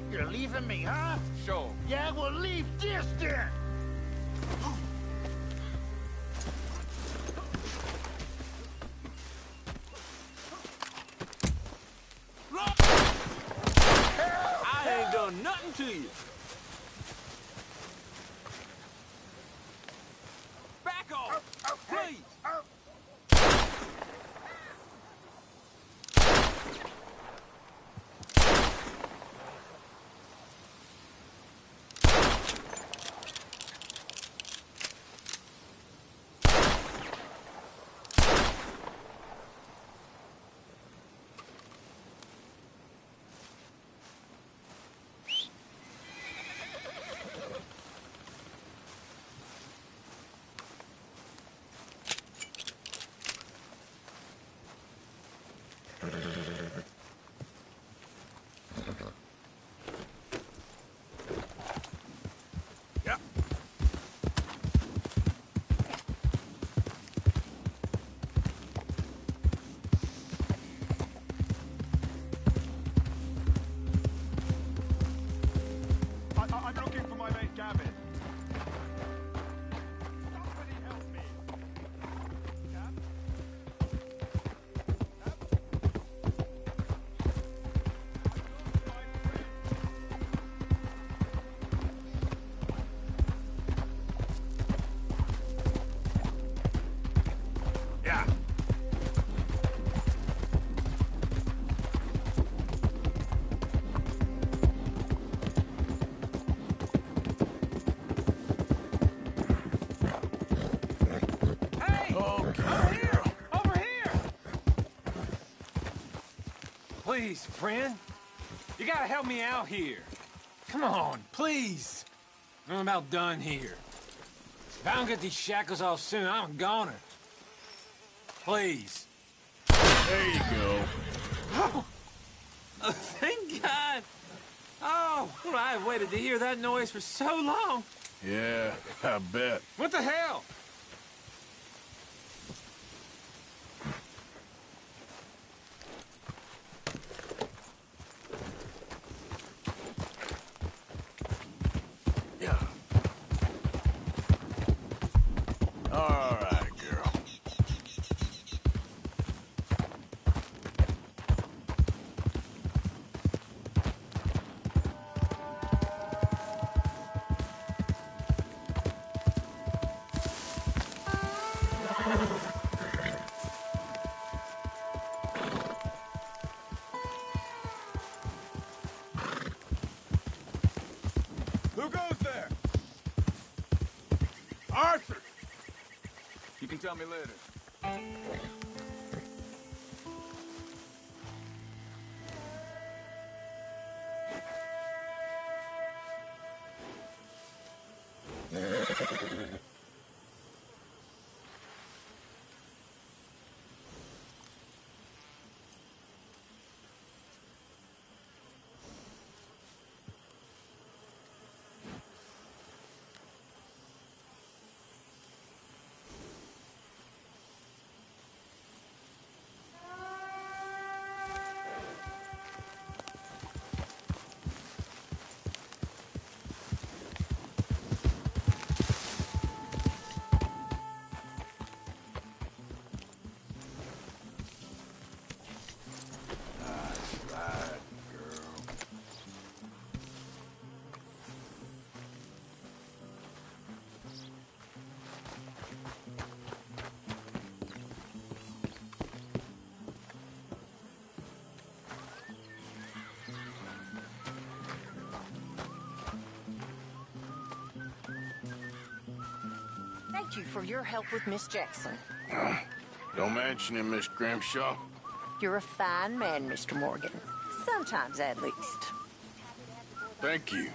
You're leaving me, huh? Sure. Yeah, well, leave this then! I ain't done nothing to you. Back off, please. I'm looking for my mate Gavin. Somebody help me. Yeah. Over here! Please, friend. You gotta help me out here. Come on, please. I'm about done here. If I don't get these shackles off soon, I'm a goner. Please. There you go. Oh, thank God. Oh, well, I have waited to hear that noise for so long. Yeah, I bet. What the hell? Yeah. All right, girl. Who goes there? Arthur! You can tell me later. thank you for your help with Miss Jackson. Don't mention it, Miss Grimshaw. You're a fine man, Mr. Morgan. Sometimes, at least. Thank you.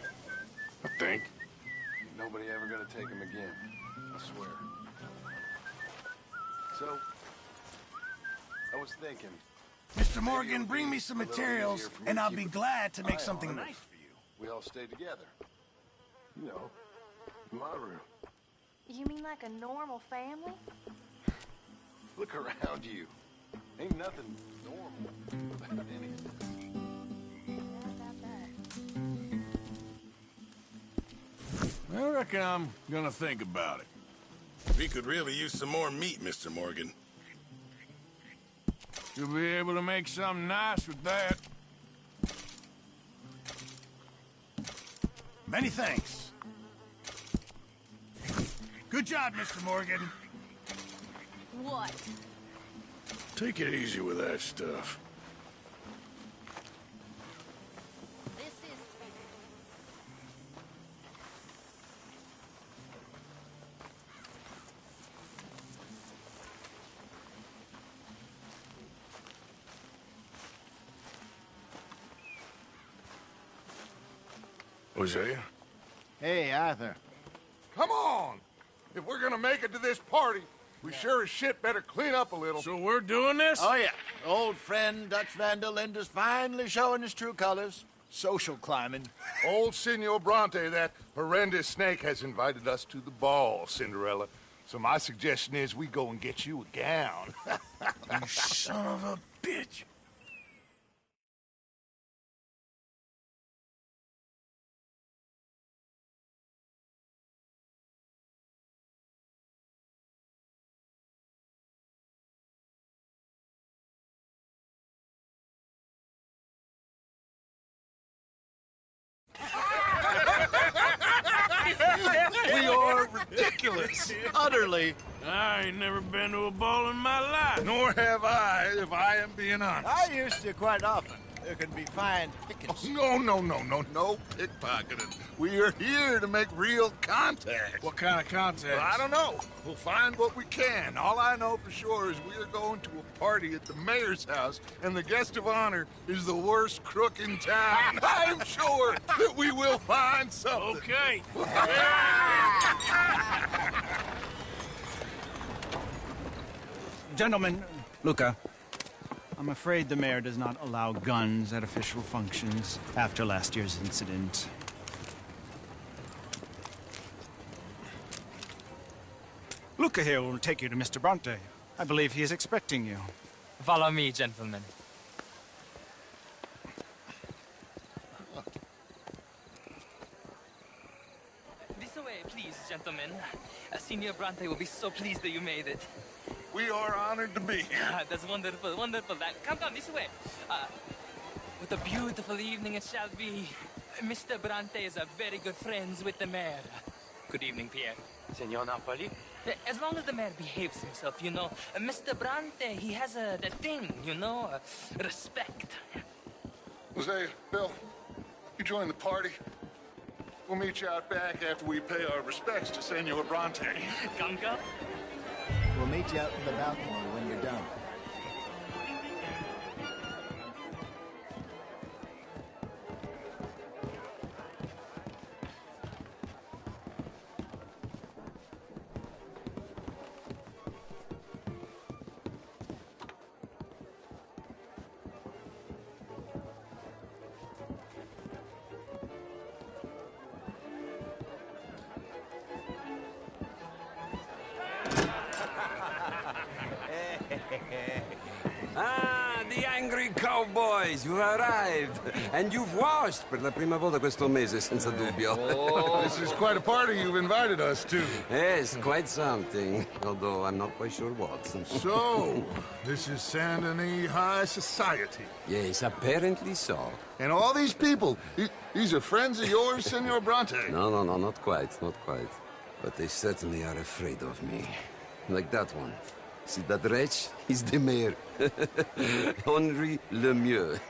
I think. Nobody ever gonna take him again. I swear. So, I was thinking... Mr. Morgan, bring me some materials, and I'll be glad to make something nice for you. We all stay together. You know, in my room. You mean like a normal family? Look around you. Ain't nothing normal about anything. I reckon I'm gonna think about it. We could really use some more meat, Mr. Morgan. You'll be able to make something nice with that. Many thanks. Good job, Mr. Morgan. What? Take it easy with that stuff. Hosea? Hey, Arthur. Come on! If we're gonna make it to this party, we sure as shit better clean up a little. So we're doing this? Oh, yeah. Old friend Dutch Van der Linde's finally showing his true colors. Social climbing. Old Senor Bronte, that horrendous snake, has invited us to the ball, Cinderella. So my suggestion is we go and get you a gown. You son of a bitch. We are ridiculous. Utterly. I ain't never been to a ball in my life. Nor have I, if I am being honest. I used to quite often. There can be fine pickings. Oh, no pickpocketing. We are here to make real contact. What kind of contact? Well, I don't know. We'll find what we can. All I know for sure is we are going to a party at the mayor's house, and the guest of honor is the worst crook in town. I'm sure that we will find something. Okay. Gentlemen, Luca, I'm afraid the mayor does not allow guns at official functions after last year's incident. Luca here will take you to Mr. Bronte. I believe he is expecting you. Follow me, gentlemen. This way, please, gentlemen. Senior Bronte will be so pleased that you made it. We are honored to be here. That's wonderful, wonderful. Come, this way. What a beautiful evening it shall be. Mr. Bronte is very good friends with the mayor. Good evening, Pierre. Senor Napoli? As long as the mayor behaves himself, you know. Mr. Bronte, he has that thing, you know, respect. Jose, Bill, you join the party. We'll meet you out back after we pay our respects to Senor Bronte. Come. We'll meet you out in the balcony when you're done. The angry cowboys, you've arrived. And you've washed per la prima volta questo mese, senza dubbio. Oh, this is quite a party you've invited us to. Yes, quite something. Although I'm not quite sure what. So, this is Saint Denis High Society. Yes, apparently so. And all these people, these are friends of yours, Senor Bronte? No, not quite. But they certainly are afraid of me. Like that one. See that wretch? He's the mayor. Henri Lemieux.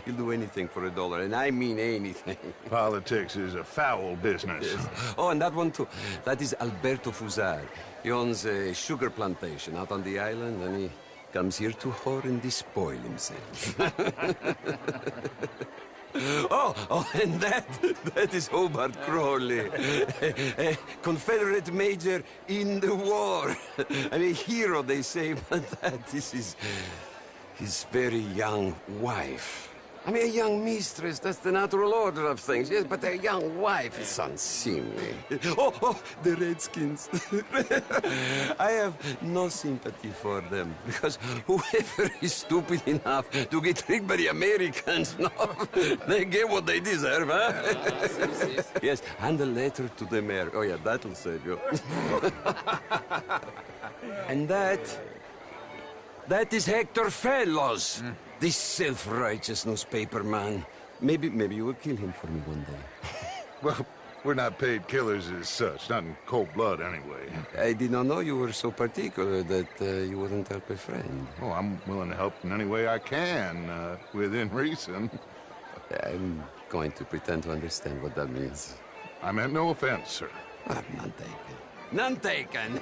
He'll do anything for $1, and I mean anything. Politics is a foul business. Yes. Oh, and that one too. That is Alberto Fusar. He owns a sugar plantation out on the island, and he comes here to whore and despoil himself. Oh, and that is Hobart Crawley, a Confederate major in the war. I mean, a hero, they say, but that is his very young wife. I mean, a young mistress, that's the natural order of things, yes, but a young wife is unseemly. Oh, the Redskins. I have no sympathy for them, because whoever is stupid enough to get tricked by the Americans, no, they get what they deserve, huh? Yes, and a letter to the mayor. Oh, yeah, that'll save you. And that is Hector Fellows. This self-righteous newspaper man. Maybe you will kill him for me one day. Well, we're not paid killers as such, not in cold blood anyway. I did not know you were so particular that you wouldn't help a friend. Oh, I'm willing to help in any way I can, within reason. I'm going to pretend to understand what that means. I meant no offense, sir. None taken. None taken!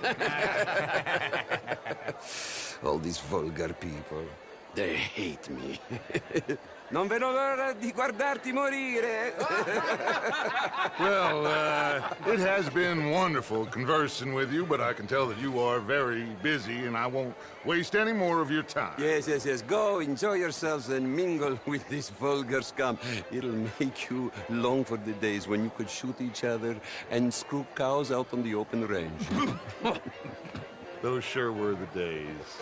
All these vulgar people. They hate me. Non vedo l'ora di guardarti morire. Well, it has been wonderful conversing with you, but I can tell that you are very busy, and I won't waste any more of your time. Yes. Go, enjoy yourselves, and mingle with this vulgar scum. It'll make you long for the days when you could shoot each other and screw cows out on the open range. Those sure were the days.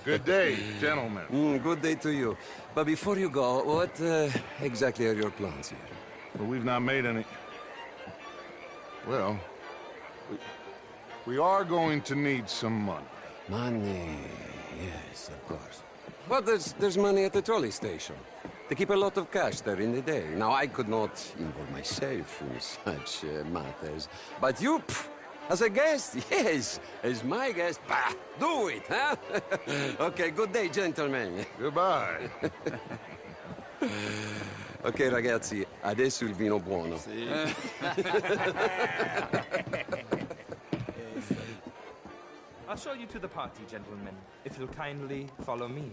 Good day, gentlemen. Good day to you. But before you go, what exactly are your plans here? Well, we've not made any... Well, we are going to need some money. Money, yes, of course. But there's money at the trolley station. They keep a lot of cash there in the day. Now, I could not involve myself in such matters. But you... As a guest, yes. As my guest, bah, do it, huh? Okay, good day, gentlemen. Goodbye. Ok, ragazzi, adesso il vino buono. Sì. I'll show you to the party, gentlemen, if you'll kindly follow me.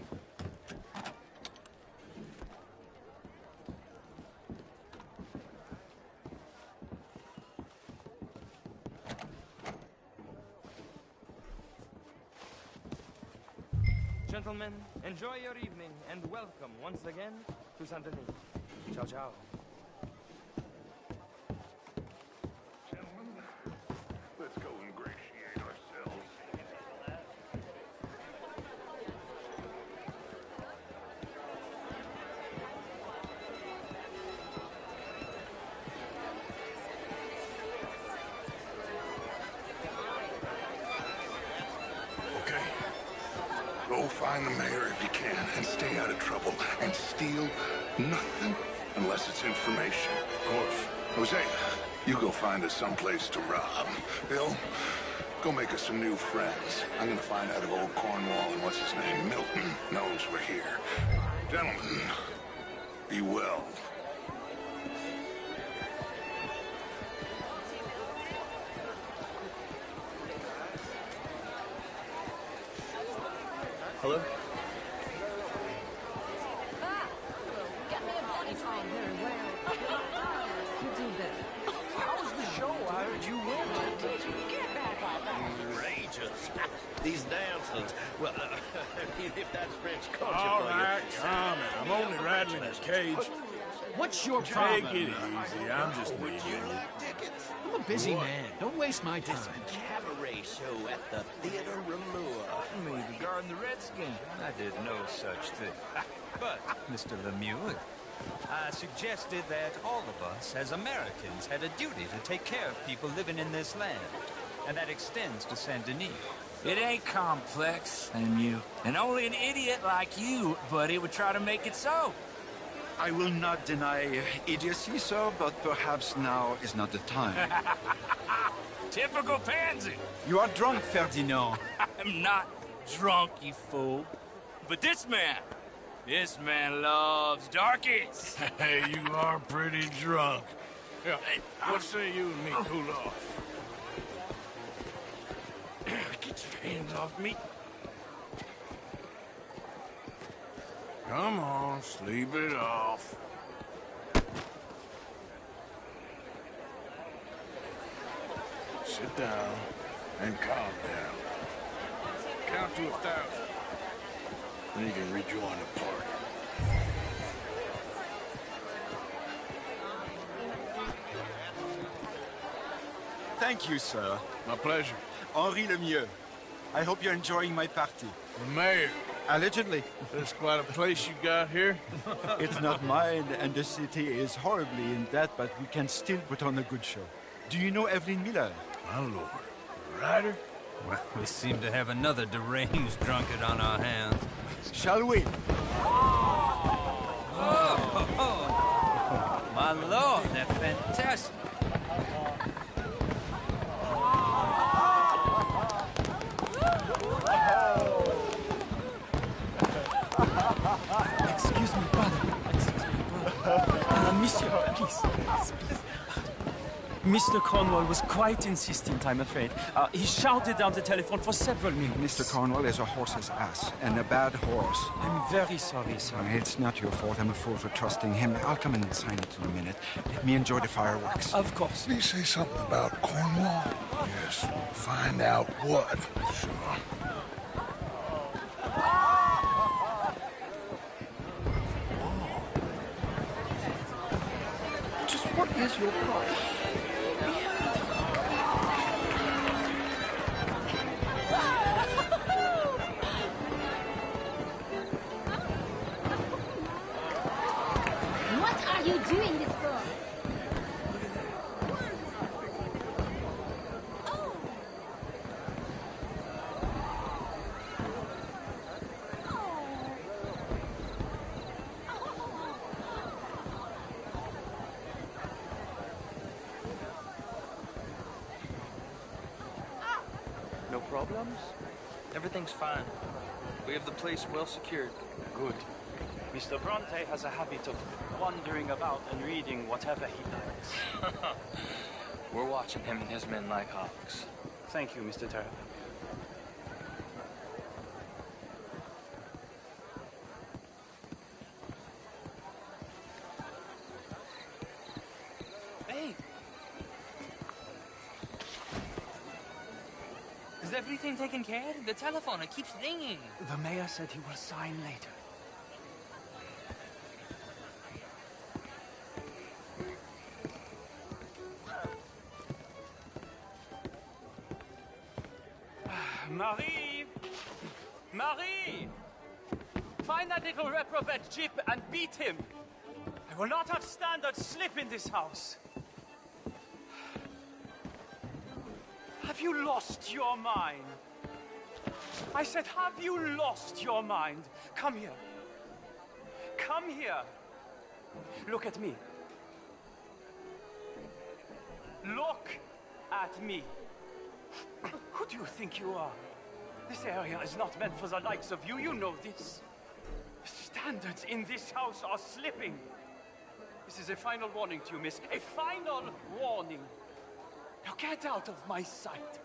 Gentlemen, enjoy your evening, and welcome once again to Santa Denis. Ciao, ciao. Gentlemen, let's go ingratiate ourselves. Go find the mayor if you can, and stay out of trouble, and steal nothing unless it's information. Of course. Jose, you go find us someplace to rob. Bill, go make us some new friends. I'm gonna find out if old Cornwall and what's-his-name, Milton, knows we're here. Gentlemen, be well. Hello? Get me a bloody phone. Very well. You do better. How was the show? I heard you win. Did you get back like that? Outrageous. These dances. Well, if that's French culture All for right, you. calm it. I'm only rattling a cage. What's your Take problem? it easy. I'm just leaving. I'm a busy man. Don't waste my time. Cabaret show at the Theater Ramua. Me regarding the Redskins, I did no such thing. But, Mr. Lemieux, I suggested that all of us, as Americans, had a duty to take care of people living in this land. And that extends to Saint Denis. It ain't complex, Lemieux. And only an idiot like you, buddy, would try to make it so. I will not deny idiocy, sir, but perhaps now is not the time. Typical pansy. You are drunk, Ferdinand. I'm not. drunk, you fool. But this man loves darkies. Hey, you are pretty drunk. Yeah, what say you and me cool off? Get your hands off me. Come on, sleep it off. Sit down and calm down. Count to 1,000. Then you can rejoin the party. Thank you, sir. My pleasure. Henri Lemieux. I hope you're enjoying my party. The mayor. Allegedly. That's quite a place you got here. It's not mine, and the city is horribly in debt, but we can still put on a good show. Do you know Evelyn Miller? My lord. Ryder? Well, we seem to have another deranged drunkard on our hands. Shall we? Oh, my lord, they're fantastic. Excuse me, brother. Monsieur, please. Mr. Cornwall was quite insistent, I'm afraid. He shouted down the telephone for several minutes. Mr. Cornwall is a horse's ass, and a bad horse. I'm very sorry, sir. It's not your fault. I'm a fool for trusting him. I'll come and sign it in a minute. Let me enjoy the fireworks. Of course. Did he say something about Cornwall? Yes. Find out what. Sure. Just what is your problem? What are you doing this for? No problems? Everything's fine. We have the place well secured. Good. Mr. Bronte has a habit of wandering about and reading whatever he likes. We're watching him and his men like hawks. Thank you, Mr. Turner. Hey! Is everything taken care of? The telephone, it keeps ringing. The mayor said he will sign later. Marie! Marie! Find that little reprobate Jip and beat him. I will not have standards slip in this house. Have you lost your mind? I said, have you lost your mind? Come here. Come here. Look at me. Look at me. Who do you think you are? This area is not meant for the likes of you. You know this. Standards in this house are slipping. This is a final warning to you, miss. A final warning. Now get out of my sight.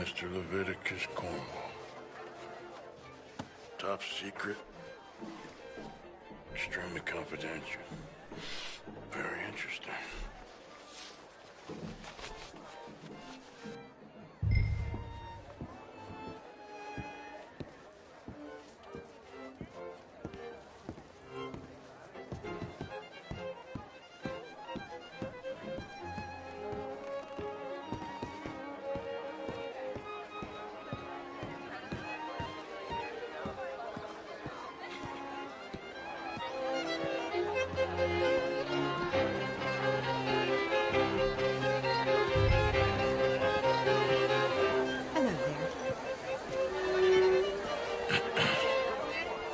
Mr. Leviticus Cornwall. Top secret. Extremely confidential. Very interesting.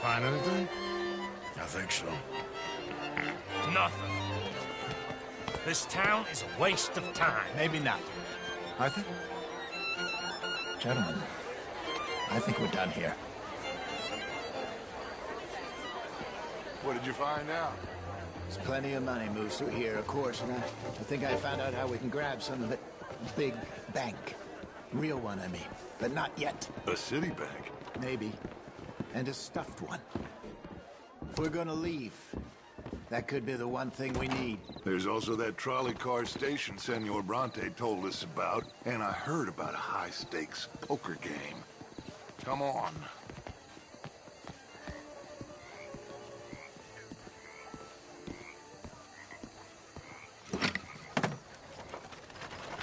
Find anything? I think so. Nothing. This town is a waste of time. Maybe not. Arthur? Gentlemen, I think we're done here. What did you find out? There's plenty of money moves through here, of course, and I think I found out how we can grab some of it. Big bank. Real one, I mean. But not yet. A city bank? Maybe. And a stuffed one. If we're gonna leave, that could be the one thing we need. There's also that trolley car station Senor Bronte told us about, and I heard about a high-stakes poker game. Come on.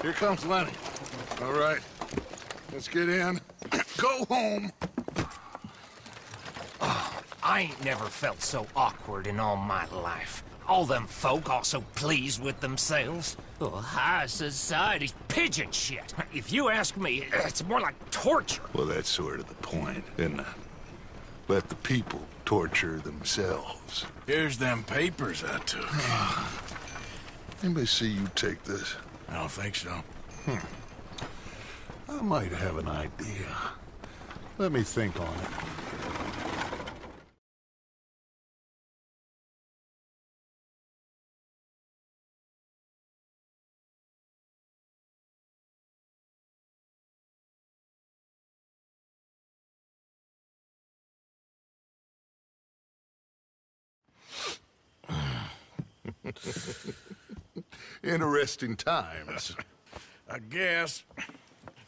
Here comes Lenny. All right, let's get in. Go home. I ain't never felt so awkward in all my life. All them folk all so pleased with themselves. Oh, high society's pigeon shit. If you ask me, it's more like torture. Well, that's sort of the point, isn't it? Let the people torture themselves. Here's them papers I took. Anybody see you take this? I don't think so. I might have an idea. Let me think on it. Interesting times. I guess.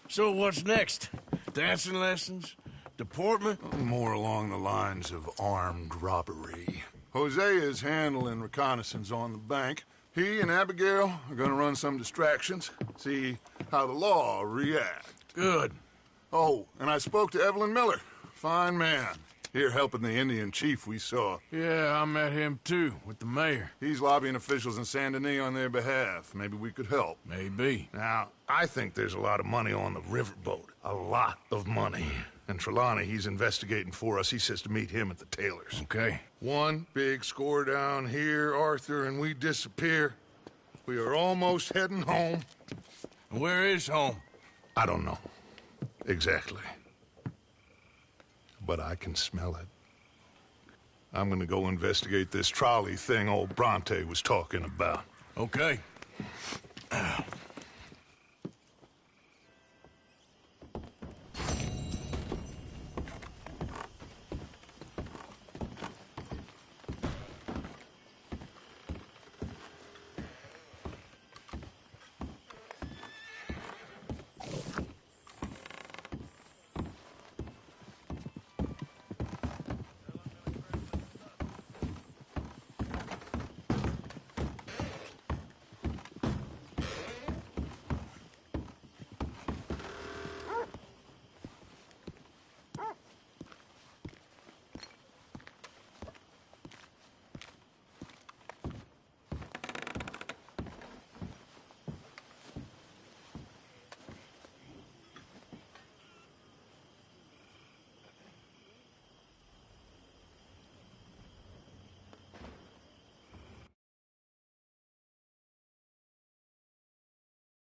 So what's next? Dancing lessons? Deportment? More along the lines of armed robbery. Hosea is handling reconnaissance on the bank. He and Abigail are gonna run some distractions, see how the law reacts. Good. Oh, and I spoke to Evelyn Miller. Fine man. Here helping the Indian chief we saw. Yeah, I met him too, with the mayor. He's lobbying officials in Saint Denis on their behalf. Maybe we could help. Maybe. Now, I think there's a lot of money on the riverboat. A lot of money. And Trelawney, he's investigating for us. He says to meet him at the Taylor's. Okay. One big score down here, Arthur, and we disappear. We are almost heading home. Where is home? I don't know. Exactly. But I can smell it. I'm gonna go investigate this trolley thing old Bronte was talking about. Okay.